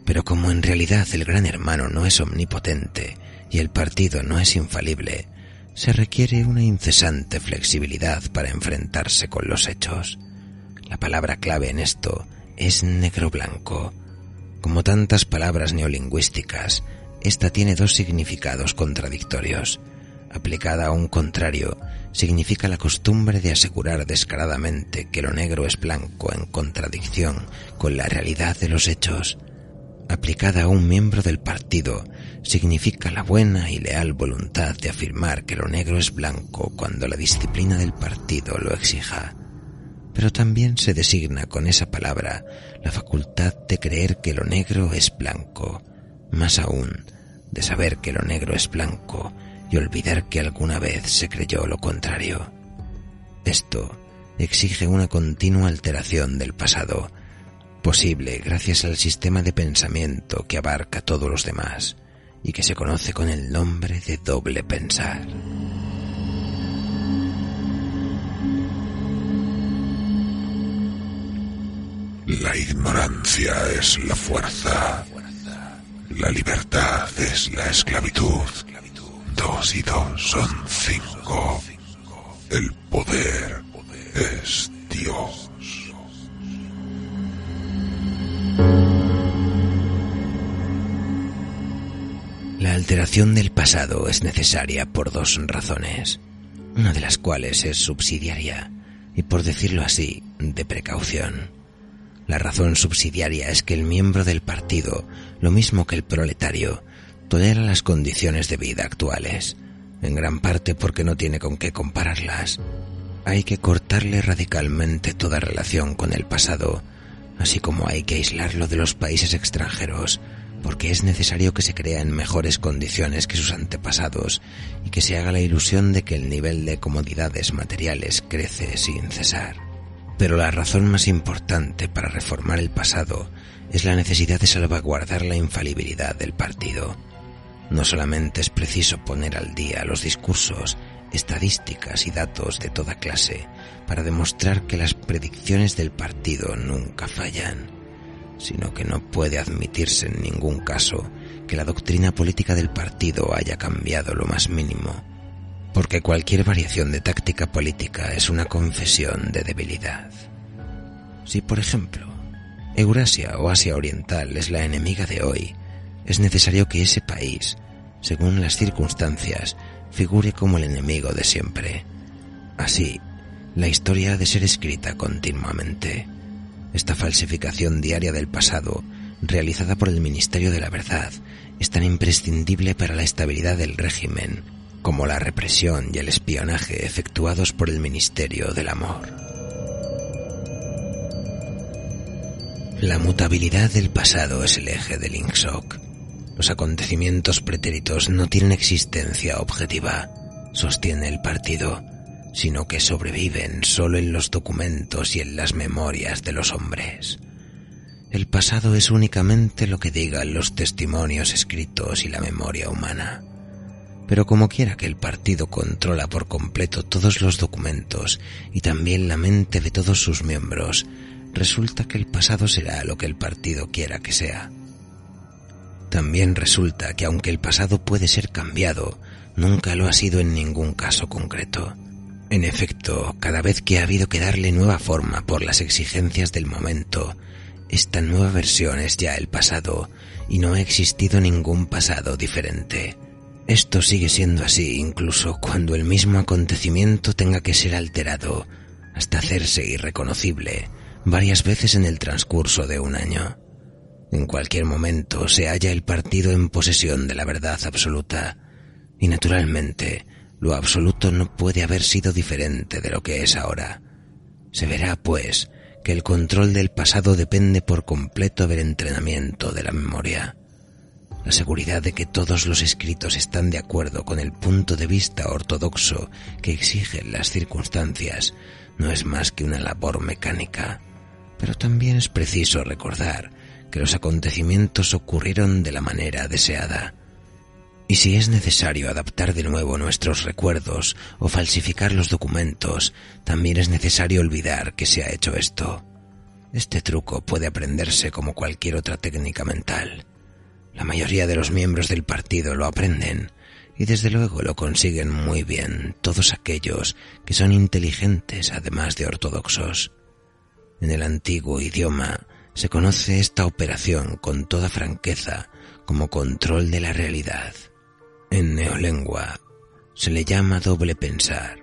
Pero como en realidad el Gran Hermano no es omnipotente y el partido no es infalible, se requiere una incesante flexibilidad para enfrentarse con los hechos. La palabra clave en esto es negro-blanco. Como tantas palabras neolingüísticas, esta tiene 2 significados contradictorios. Aplicada a un contrario, significa la costumbre de asegurar descaradamente que lo negro es blanco en contradicción con la realidad de los hechos. Aplicada a un miembro del partido, significa la buena y leal voluntad de afirmar que lo negro es blanco cuando la disciplina del partido lo exija. pero también se designa con esa palabra la facultad de creer que lo negro es blanco, más aún, de saber que lo negro es blanco y olvidar que alguna vez se creyó lo contrario. Esto exige una continua alteración del pasado, posible gracias al sistema de pensamiento que abarca todos los demás y que se conoce con el nombre de doble pensar. La ignorancia es la fuerza. La libertad es la esclavitud. 2 y 2 son 5. El poder es Dios. La alteración del pasado es necesaria por 2 razones, una de las cuales es subsidiaria y, por decirlo así, de precaución. La razón subsidiaria es que el miembro del partido, lo mismo que el proletario, tolera las condiciones de vida actuales, en gran parte porque no tiene con qué compararlas. Hay que cortarle radicalmente toda relación con el pasado, así como hay que aislarlo de los países extranjeros, porque es necesario que se crea en mejores condiciones que sus antepasados y que se haga la ilusión de que el nivel de comodidades materiales crece sin cesar. Pero la razón más importante para reformar el pasado es la necesidad de salvaguardar la infalibilidad del partido. No solamente es preciso poner al día los discursos, estadísticas y datos de toda clase para demostrar que las predicciones del partido nunca fallan, sino que no puede admitirse en ningún caso que la doctrina política del partido haya cambiado lo más mínimo, porque cualquier variación de táctica política es una confesión de debilidad. Si, por ejemplo, Eurasia o Asia Oriental es la enemiga de hoy, es necesario que ese país, según las circunstancias, figure como el enemigo de siempre. Así, la historia ha de ser escrita continuamente. Esta falsificación diaria del pasado, realizada por el Ministerio de la Verdad, es tan imprescindible para la estabilidad del régimen como la represión y el espionaje efectuados por el Ministerio del Amor. La mutabilidad del pasado es el eje del INCSOC. Los acontecimientos pretéritos no tienen existencia objetiva, sostiene el partido, sino que sobreviven solo en los documentos y en las memorias de los hombres. El pasado es únicamente lo que digan los testimonios escritos y la memoria humana. Pero como quiera que el partido controla por completo todos los documentos y también la mente de todos sus miembros, resulta que el pasado será lo que el partido quiera que sea. También resulta que aunque el pasado puede ser cambiado, nunca lo ha sido en ningún caso concreto. En efecto, cada vez que ha habido que darle nueva forma por las exigencias del momento, esta nueva versión es ya el pasado y no ha existido ningún pasado diferente. Esto sigue siendo así incluso cuando el mismo acontecimiento tenga que ser alterado hasta hacerse irreconocible varias veces en el transcurso de un año. En cualquier momento se halla el partido en posesión de la verdad absoluta y naturalmente lo absoluto no puede haber sido diferente de lo que es ahora. Se verá, pues, que el control del pasado depende por completo del entrenamiento de la memoria. La seguridad de que todos los escritos están de acuerdo con el punto de vista ortodoxo que exigen las circunstancias no es más que una labor mecánica, pero también es preciso recordar que los acontecimientos ocurrieron de la manera deseada. Y si es necesario adaptar de nuevo nuestros recuerdos o falsificar los documentos, también es necesario olvidar que se ha hecho esto. Este truco puede aprenderse como cualquier otra técnica mental. La mayoría de los miembros del partido lo aprenden y desde luego lo consiguen muy bien todos aquellos que son inteligentes además de ortodoxos. En el antiguo idioma se conoce esta operación con toda franqueza como control de la realidad. En neolengua se le llama doble pensar,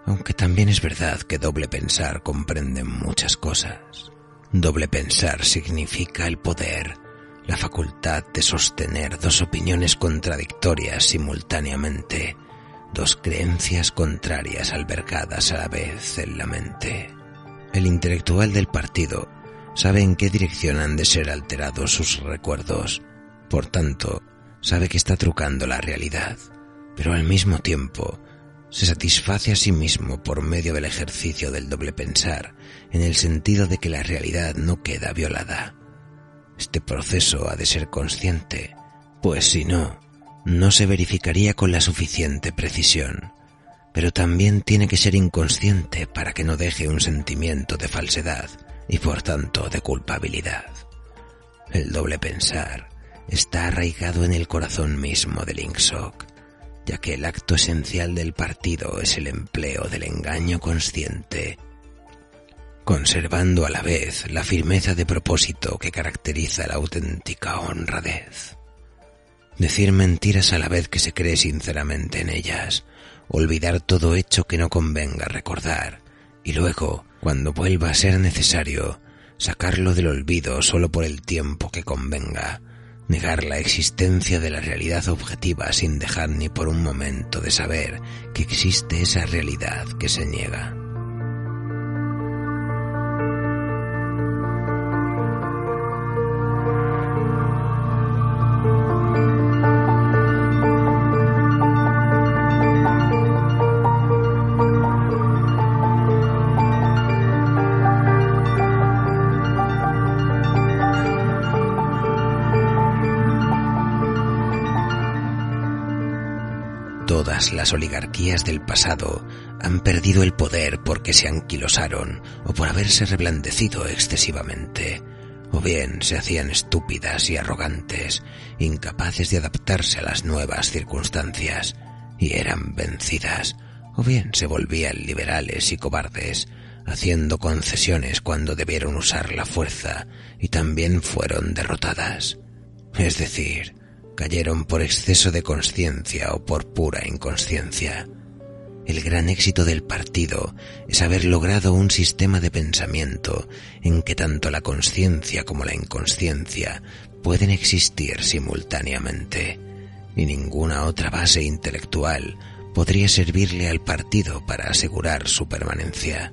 aunque también es verdad que doble pensar comprende muchas cosas. Doble pensar significa el poder, la facultad de sostener dos opiniones contradictorias simultáneamente, dos creencias contrarias albergadas a la vez en la mente. El intelectual del partido sabe en qué dirección han de ser alterados sus recuerdos, por tanto, sabe que está trucando la realidad, pero al mismo tiempo se satisface a sí mismo por medio del ejercicio del doble pensar, en el sentido de que la realidad no queda violada. Este proceso ha de ser consciente, pues si no, no se verificaría con la suficiente precisión, pero también tiene que ser inconsciente para que no deje un sentimiento de falsedad y por tanto de culpabilidad. El doble pensar está arraigado en el corazón mismo del INCSOC, ya que el acto esencial del partido es el empleo del engaño consciente, conservando a la vez la firmeza de propósito que caracteriza la auténtica honradez. Decir mentiras a la vez que se cree sinceramente en ellas, olvidar todo hecho que no convenga recordar, y luego, cuando vuelva a ser necesario, sacarlo del olvido solo por el tiempo que convenga, negar la existencia de la realidad objetiva sin dejar ni por un momento de saber que existe esa realidad que se niega. Todas las oligarquías del pasado han perdido el poder porque se anquilosaron o por haberse reblandecido excesivamente, o bien se hacían estúpidas y arrogantes, incapaces de adaptarse a las nuevas circunstancias, y eran vencidas, o bien se volvían liberales y cobardes, haciendo concesiones cuando debieron usar la fuerza y también fueron derrotadas. Es decir, cayeron por exceso de consciencia o por pura inconsciencia. El gran éxito del partido es haber logrado un sistema de pensamiento en que tanto la consciencia como la inconsciencia pueden existir simultáneamente, y ninguna otra base intelectual podría servirle al partido para asegurar su permanencia.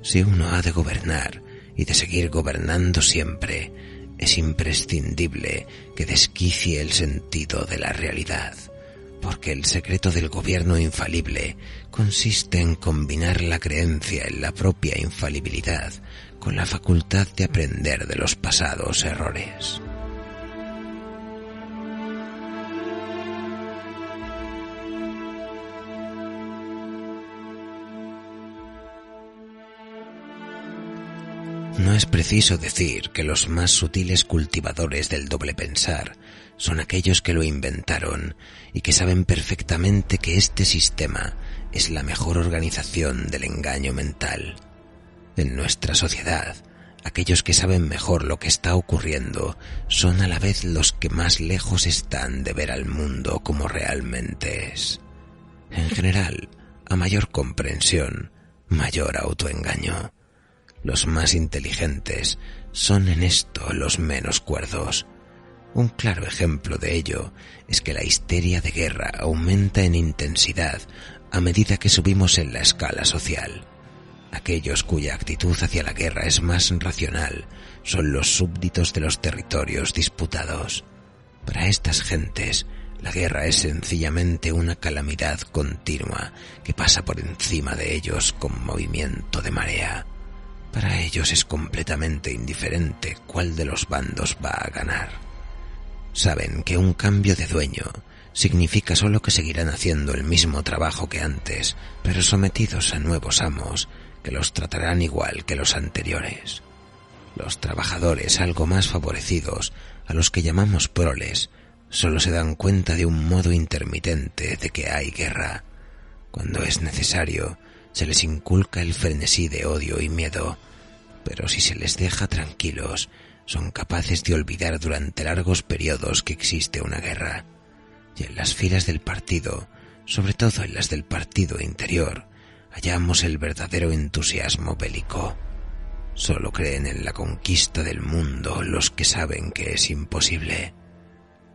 Si uno ha de gobernar y de seguir gobernando siempre, es imprescindible que desquicie el sentido de la realidad, porque el secreto del gobierno infalible consiste en combinar la creencia en la propia infalibilidad con la facultad de aprender de los pasados errores. No es preciso decir que los más sutiles cultivadores del doble pensar son aquellos que lo inventaron y que saben perfectamente que este sistema es la mejor organización del engaño mental. En nuestra sociedad, aquellos que saben mejor lo que está ocurriendo son a la vez los que más lejos están de ver al mundo como realmente es. En general, a mayor comprensión, mayor autoengaño. Los más inteligentes son en esto los menos cuerdos. Un claro ejemplo de ello es que la histeria de guerra aumenta en intensidad a medida que subimos en la escala social. Aquellos cuya actitud hacia la guerra es más racional son los súbditos de los territorios disputados. Para estas gentes, la guerra es sencillamente una calamidad continua que pasa por encima de ellos con movimiento de marea. Para ellos es completamente indiferente cuál de los bandos va a ganar. Saben que un cambio de dueño significa solo que seguirán haciendo el mismo trabajo que antes, pero sometidos a nuevos amos que los tratarán igual que los anteriores. Los trabajadores algo más favorecidos, a los que llamamos proles, solo se dan cuenta de un modo intermitente de que hay guerra. Cuando es necesario, se les inculca el frenesí de odio y miedo, pero si se les deja tranquilos, son capaces de olvidar durante largos periodos que existe una guerra. Y en las filas del partido, sobre todo en las del partido interior, hallamos el verdadero entusiasmo bélico. Solo creen en la conquista del mundo los que saben que es imposible.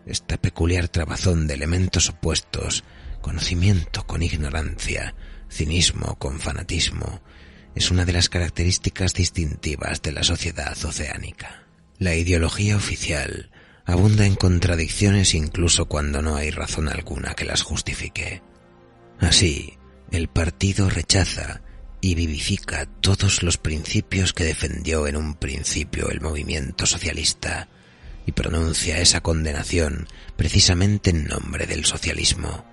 Esta peculiar trabazón de elementos opuestos, conocimiento con ignorancia, cinismo con fanatismo, es una de las características distintivas de la sociedad oceánica. La ideología oficial abunda en contradicciones incluso cuando no hay razón alguna que las justifique. Así, el partido rechaza y vivifica todos los principios que defendió en un principio el movimiento socialista y pronuncia esa condenación precisamente en nombre del socialismo.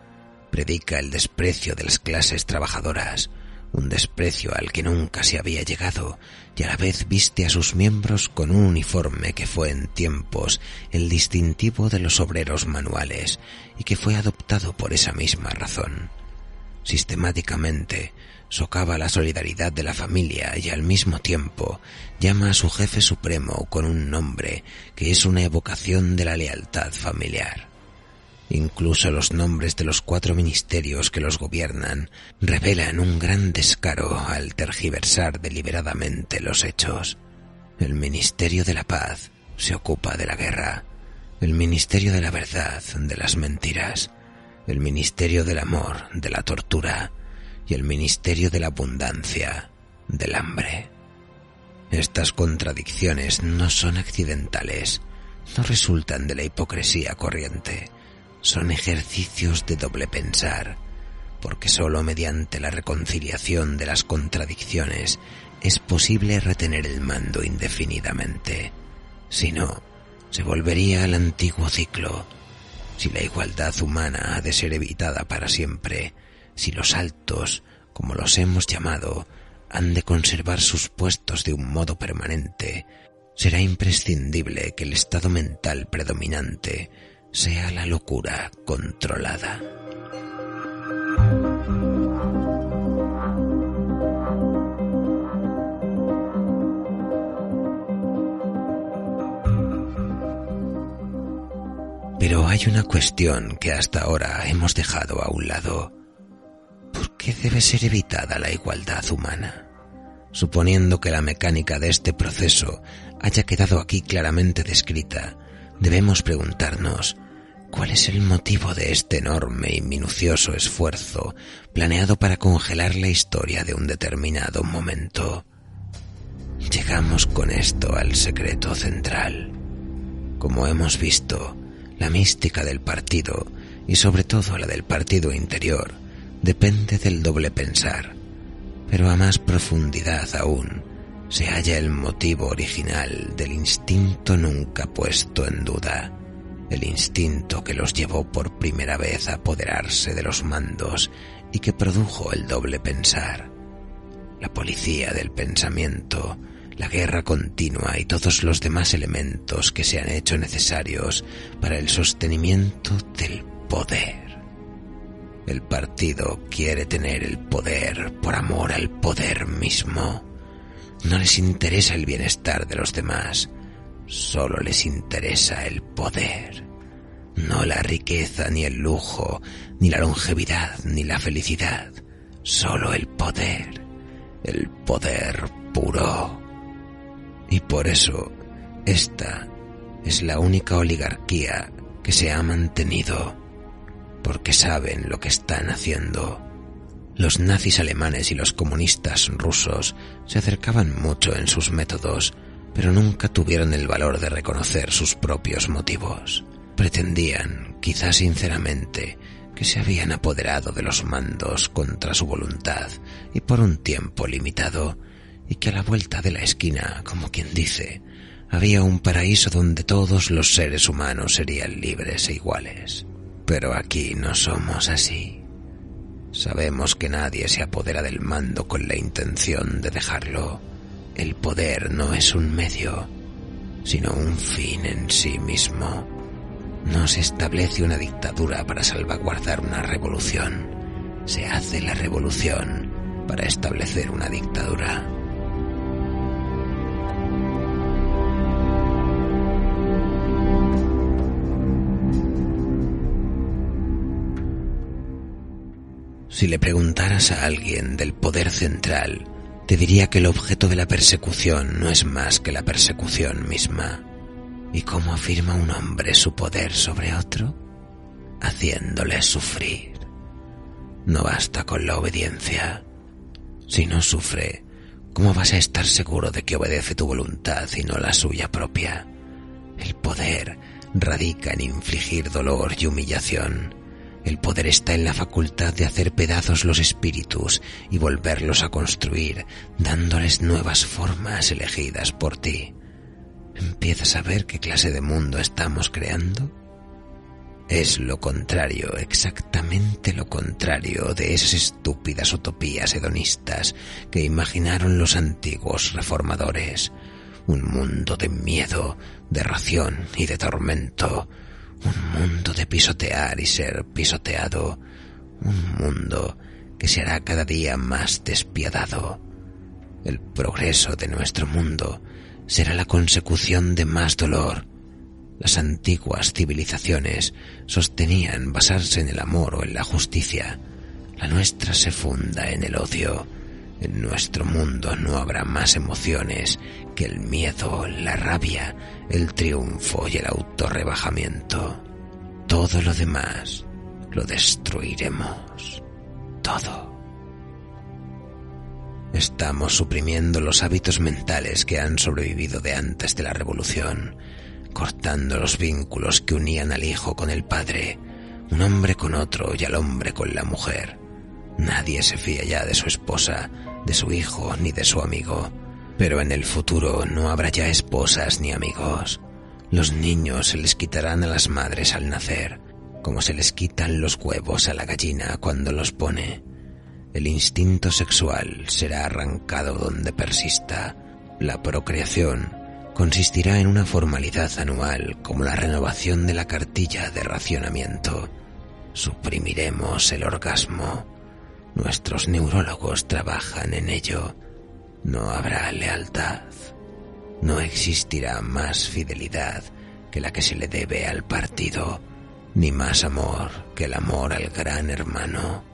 Predica el desprecio de las clases trabajadoras, un desprecio al que nunca se había llegado, y a la vez viste a sus miembros con un uniforme que fue en tiempos el distintivo de los obreros manuales y que fue adoptado por esa misma razón. Sistemáticamente socava la solidaridad de la familia y al mismo tiempo llama a su jefe supremo con un nombre que es una evocación de la lealtad familiar. Incluso los nombres de los 4 ministerios que los gobiernan revelan un gran descaro al tergiversar deliberadamente los hechos. El Ministerio de la Paz se ocupa de la guerra, el Ministerio de la Verdad de las mentiras, el Ministerio del Amor de la tortura y el Ministerio de la Abundancia del hambre. Estas contradicciones no son accidentales, no resultan de la hipocresía corriente. Son ejercicios de doble pensar, porque sólo mediante la reconciliación de las contradicciones es posible retener el mando indefinidamente. Si no, se volvería al antiguo ciclo. Si la igualdad humana ha de ser evitada para siempre, si los altos, como los hemos llamado, han de conservar sus puestos de un modo permanente, será imprescindible que el estado mental predominante sea la locura controlada. Pero hay una cuestión que hasta ahora hemos dejado a un lado. ¿Por qué debe ser evitada la igualdad humana? Suponiendo que la mecánica de este proceso haya quedado aquí claramente descrita, debemos preguntarnos ¿cuál es el motivo de este enorme y minucioso esfuerzo planeado para congelar la historia de un determinado momento? Llegamos con esto al secreto central. Como hemos visto, la mística del partido, y sobre todo la del partido interior, depende del doble pensar, pero a más profundidad aún se halla el motivo original del instinto nunca puesto en duda, el instinto que los llevó por primera vez a apoderarse de los mandos y que produjo el doble pensar. La policía del pensamiento, la guerra continua y todos los demás elementos que se han hecho necesarios para el sostenimiento del poder. El partido quiere tener el poder por amor al poder mismo. No les interesa el bienestar de los demás, solo les interesa el poder. No la riqueza, ni el lujo, ni la longevidad, ni la felicidad, solo el poder puro. Y por eso, esta es la única oligarquía que se ha mantenido, porque saben lo que están haciendo. Los nazis alemanes y los comunistas rusos se acercaban mucho en sus métodos, pero nunca tuvieron el valor de reconocer sus propios motivos. Pretendían, quizás sinceramente, que se habían apoderado de los mandos contra su voluntad y por un tiempo limitado, y que a la vuelta de la esquina, como quien dice, había un paraíso donde todos los seres humanos serían libres e iguales. Pero aquí no somos así. Sabemos que nadie se apodera del mando con la intención de dejarlo. El poder no es un medio, sino un fin en sí mismo. No se establece una dictadura para salvaguardar una revolución. Se hace la revolución para establecer una dictadura. Si le preguntaras a alguien del poder central, te diría que el objeto de la persecución no es más que la persecución misma. ¿Y cómo afirma un hombre su poder sobre otro? Haciéndole sufrir. No basta con la obediencia. Si no sufre, ¿Cómo vas a estar seguro de que obedece tu voluntad y no la suya propia? El poder radica en infligir dolor y humillación. El poder está en la facultad de hacer pedazos los espíritus y volverlos a construir, dándoles nuevas formas elegidas por ti. ¿Empiezas a ver qué clase de mundo estamos creando? Es lo contrario, exactamente lo contrario de esas estúpidas utopías hedonistas que imaginaron los antiguos reformadores. Un mundo de miedo, de ración y de tormento. Un mundo de pisotear y ser pisoteado. Un mundo que se hará cada día más despiadado. El progreso de nuestro mundo será la consecución de más dolor. Las antiguas civilizaciones sostenían basarse en el amor o en la justicia. La nuestra se funda en el odio. En nuestro mundo no habrá más emociones que el miedo, la rabia, el triunfo y el autorrebajamiento. Todo lo demás lo destruiremos. Todo. Estamos suprimiendo los hábitos mentales que han sobrevivido de antes de la revolución, cortando los vínculos que unían al hijo con el padre, un hombre con otro y al hombre con la mujer. Nadie se fía ya de su esposa, de su hijo ni de su amigo. Pero en el futuro no habrá ya esposas ni amigos. Los niños se les quitarán a las madres al nacer, como se les quitan los huevos a la gallina cuando los pone. El instinto sexual será arrancado donde persista. La procreación consistirá en una formalidad anual como la renovación de la cartilla de racionamiento. Suprimiremos el orgasmo. Nuestros neurólogos trabajan en ello. No habrá lealtad. No existirá más fidelidad que la que se le debe al partido, ni más amor que el amor al gran hermano.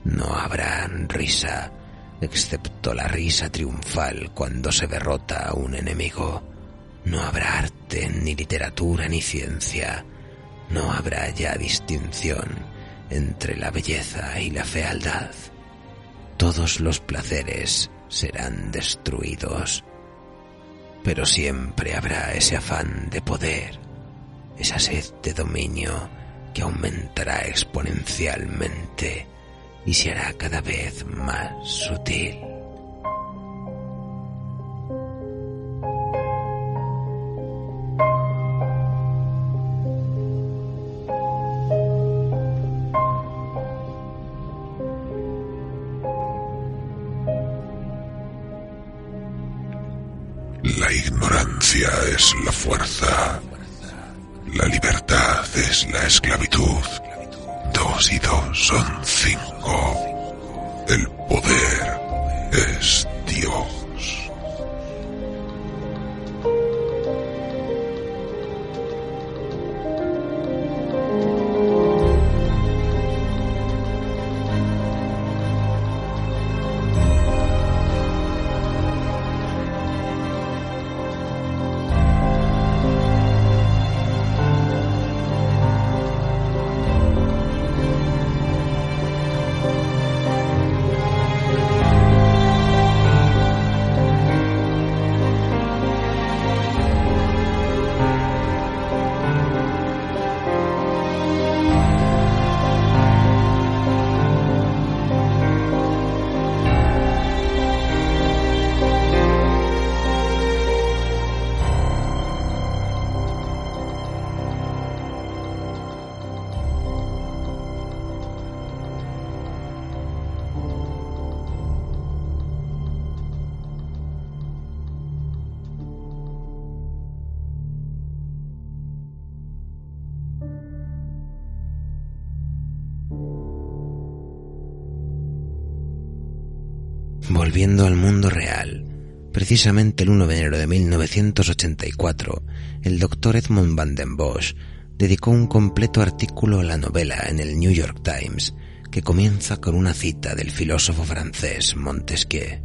No habrá risa, excepto la risa triunfal cuando se derrota a un enemigo. No habrá arte, ni literatura, ni ciencia. No habrá ya distinción entre la belleza y la fealdad. Todos los placeres serán destruidos. Pero siempre habrá ese afán de poder, esa sed de dominio que aumentará exponencialmente y se hará cada vez más sutil. La ignorancia es la fuerza. La libertad es la esclavitud. 2 y 2 son 5. El poder es Dios. Volviendo al mundo real, precisamente el 1 de enero de 1984, el doctor Edmund van den Bosch dedicó un completo artículo a la novela en el New York Times, que comienza con una cita del filósofo francés Montesquieu.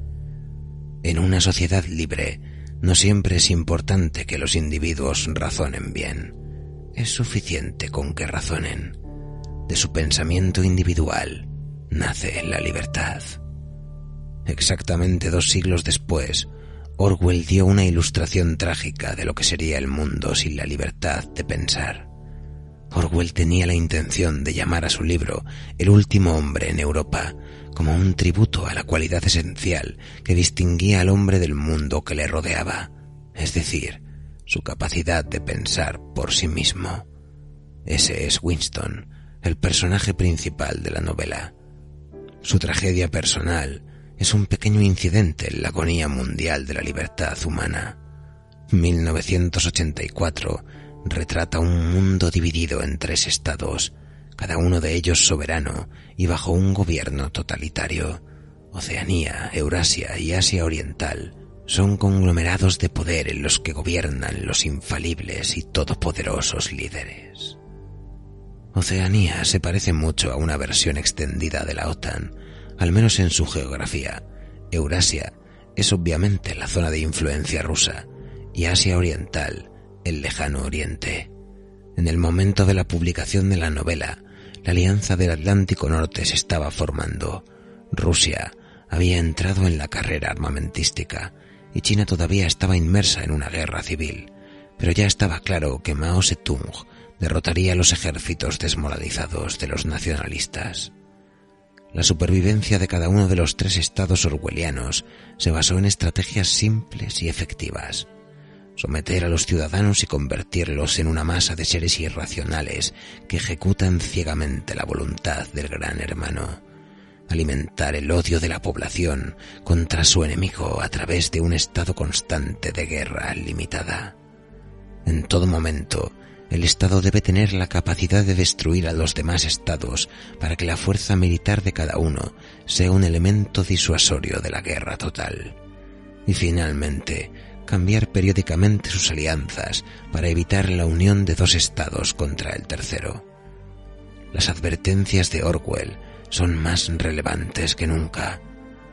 En una sociedad libre, no siempre es importante que los individuos razonen bien. Es suficiente con que razonen. De su pensamiento individual nace la libertad. Exactamente 2 siglos después, Orwell dio una ilustración trágica de lo que sería el mundo sin la libertad de pensar. Orwell tenía la intención de llamar a su libro El último hombre en Europa, como un tributo a la cualidad esencial que distinguía al hombre del mundo que le rodeaba, es decir, su capacidad de pensar por sí mismo. Ese es Winston, el personaje principal de la novela. Su tragedia personal es un pequeño incidente en la agonía mundial de la libertad humana. 1984 retrata un mundo dividido en 3 estados, cada uno de ellos soberano y bajo un gobierno totalitario. Oceanía, Eurasia y Asia Oriental son conglomerados de poder en los que gobiernan los infalibles y todopoderosos líderes. Oceanía se parece mucho a una versión extendida de la OTAN, al menos en su geografía. Eurasia es obviamente la zona de influencia rusa y Asia Oriental, el lejano Oriente. En el momento de la publicación de la novela, la Alianza del Atlántico Norte se estaba formando. Rusia había entrado en la carrera armamentística y China todavía estaba inmersa en una guerra civil, pero ya estaba claro que Mao Zedong derrotaría a los ejércitos desmoralizados de los nacionalistas. La supervivencia de cada uno de los 3 estados orwellianos se basó en estrategias simples y efectivas. Someter a los ciudadanos y convertirlos en una masa de seres irracionales que ejecutan ciegamente la voluntad del gran hermano. Alimentar el odio de la población contra su enemigo a través de un estado constante de guerra limitada. En todo momento, el Estado debe tener la capacidad de destruir a los demás estados para que la fuerza militar de cada uno sea un elemento disuasorio de la guerra total. Y finalmente, cambiar periódicamente sus alianzas para evitar la unión de 2 estados contra el tercero. Las advertencias de Orwell son más relevantes que nunca.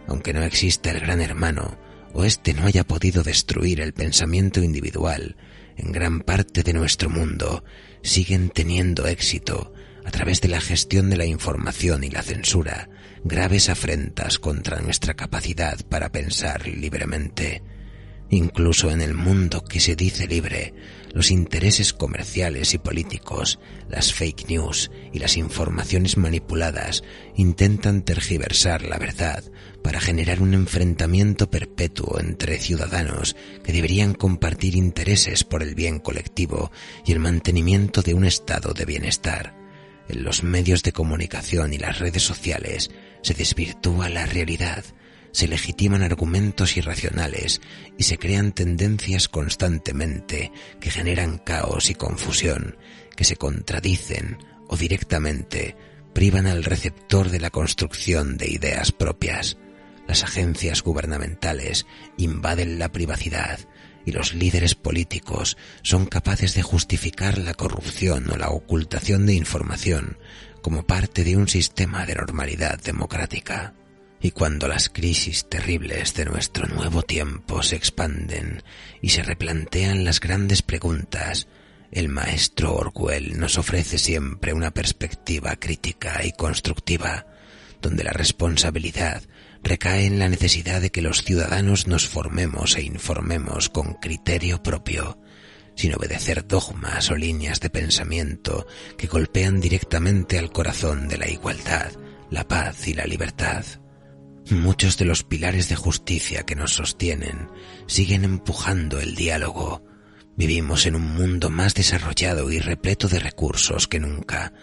Aunque no exista el gran hermano, o éste no haya podido destruir el pensamiento individual, en gran parte de nuestro mundo siguen teniendo éxito, a través de la gestión de la información y la censura, graves afrentas contra nuestra capacidad para pensar libremente. Incluso en el mundo que se dice libre, los intereses comerciales y políticos, las fake news y las informaciones manipuladas intentan tergiversar la verdad para generar un enfrentamiento perpetuo entre ciudadanos que deberían compartir intereses por el bien colectivo y el mantenimiento de un estado de bienestar. En los medios de comunicación y las redes sociales se desvirtúa la realidad, se legitiman argumentos irracionales y se crean tendencias constantemente que generan caos y confusión, que se contradicen o directamente privan al receptor de la construcción de ideas propias. Las agencias gubernamentales invaden la privacidad y los líderes políticos son capaces de justificar la corrupción o la ocultación de información como parte de un sistema de normalidad democrática. Y cuando las crisis terribles de nuestro nuevo tiempo se expanden y se replantean las grandes preguntas, el maestro Orwell nos ofrece siempre una perspectiva crítica y constructiva, donde la responsabilidad recae en la necesidad de que los ciudadanos nos formemos e informemos con criterio propio, sin obedecer dogmas o líneas de pensamiento que golpean directamente al corazón de la igualdad, la paz y la libertad. Muchos de los pilares de justicia que nos sostienen siguen empujando el diálogo. Vivimos en un mundo más desarrollado y repleto de recursos que nunca.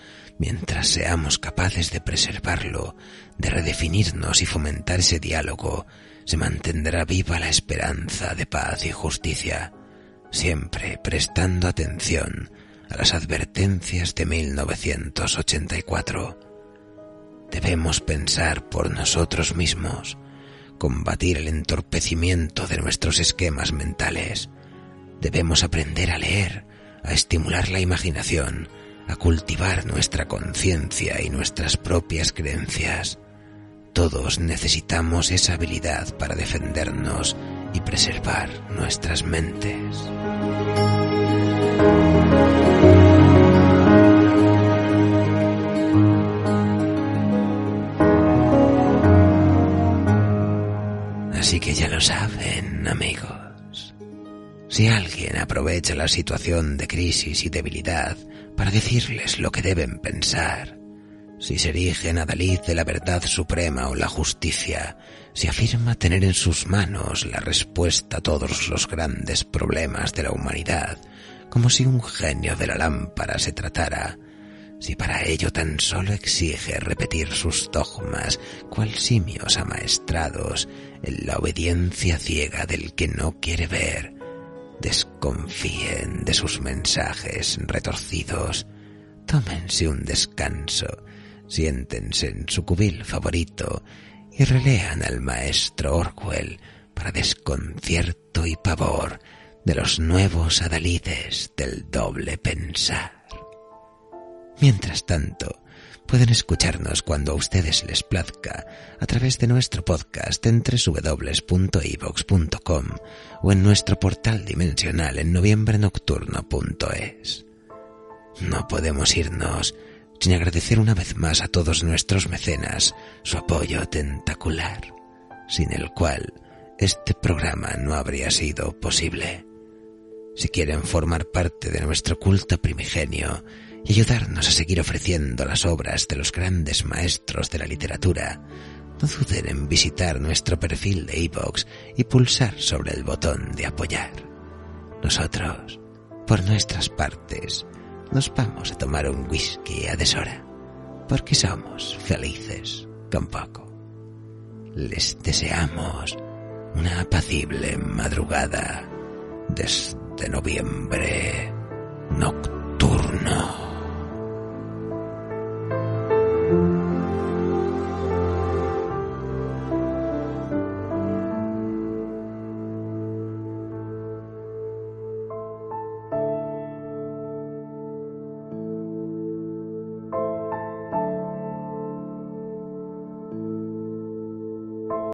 Mientras seamos capaces de preservarlo, de redefinirnos y fomentar ese diálogo, se mantendrá viva la esperanza de paz y justicia, siempre prestando atención a las advertencias de 1984. Debemos pensar por nosotros mismos, combatir el entorpecimiento de nuestros esquemas mentales. Debemos aprender a leer, a estimular la imaginación, a cultivar nuestra conciencia y nuestras propias creencias. Todos necesitamos esa habilidad para defendernos y preservar nuestras mentes. Así que ya lo saben, amigos. Si alguien aprovecha la situación de crisis y debilidad para decirles lo que deben pensar, si se erigen adalid de la verdad suprema o la justicia, si afirma tener en sus manos la respuesta a todos los grandes problemas de la humanidad, como si un genio de la lámpara se tratara, si para ello tan solo exige repetir sus dogmas, cual simios amaestrados en la obediencia ciega del que no quiere ver, desconfíen de sus mensajes retorcidos, tómense un descanso, siéntense en su cubil favorito y relean al maestro Orwell para desconcierto y pavor de los nuevos adalides del doble pensar. Mientras tanto, pueden escucharnos cuando a ustedes les plazca a través de nuestro podcast en www.evox.com o en nuestro portal dimensional en noviembrenocturno.es. No podemos irnos sin agradecer una vez más a todos nuestros mecenas su apoyo tentacular, sin el cual este programa no habría sido posible. Si quieren formar parte de nuestro culto primigenio y ayudarnos a seguir ofreciendo las obras de los grandes maestros de la literatura, no duden en visitar nuestro perfil de iVoox y pulsar sobre el botón de apoyar. Nosotros, por nuestras partes, nos vamos a tomar un whisky a deshora, porque somos felices con poco. Les deseamos una apacible madrugada desde noviembre nocturno.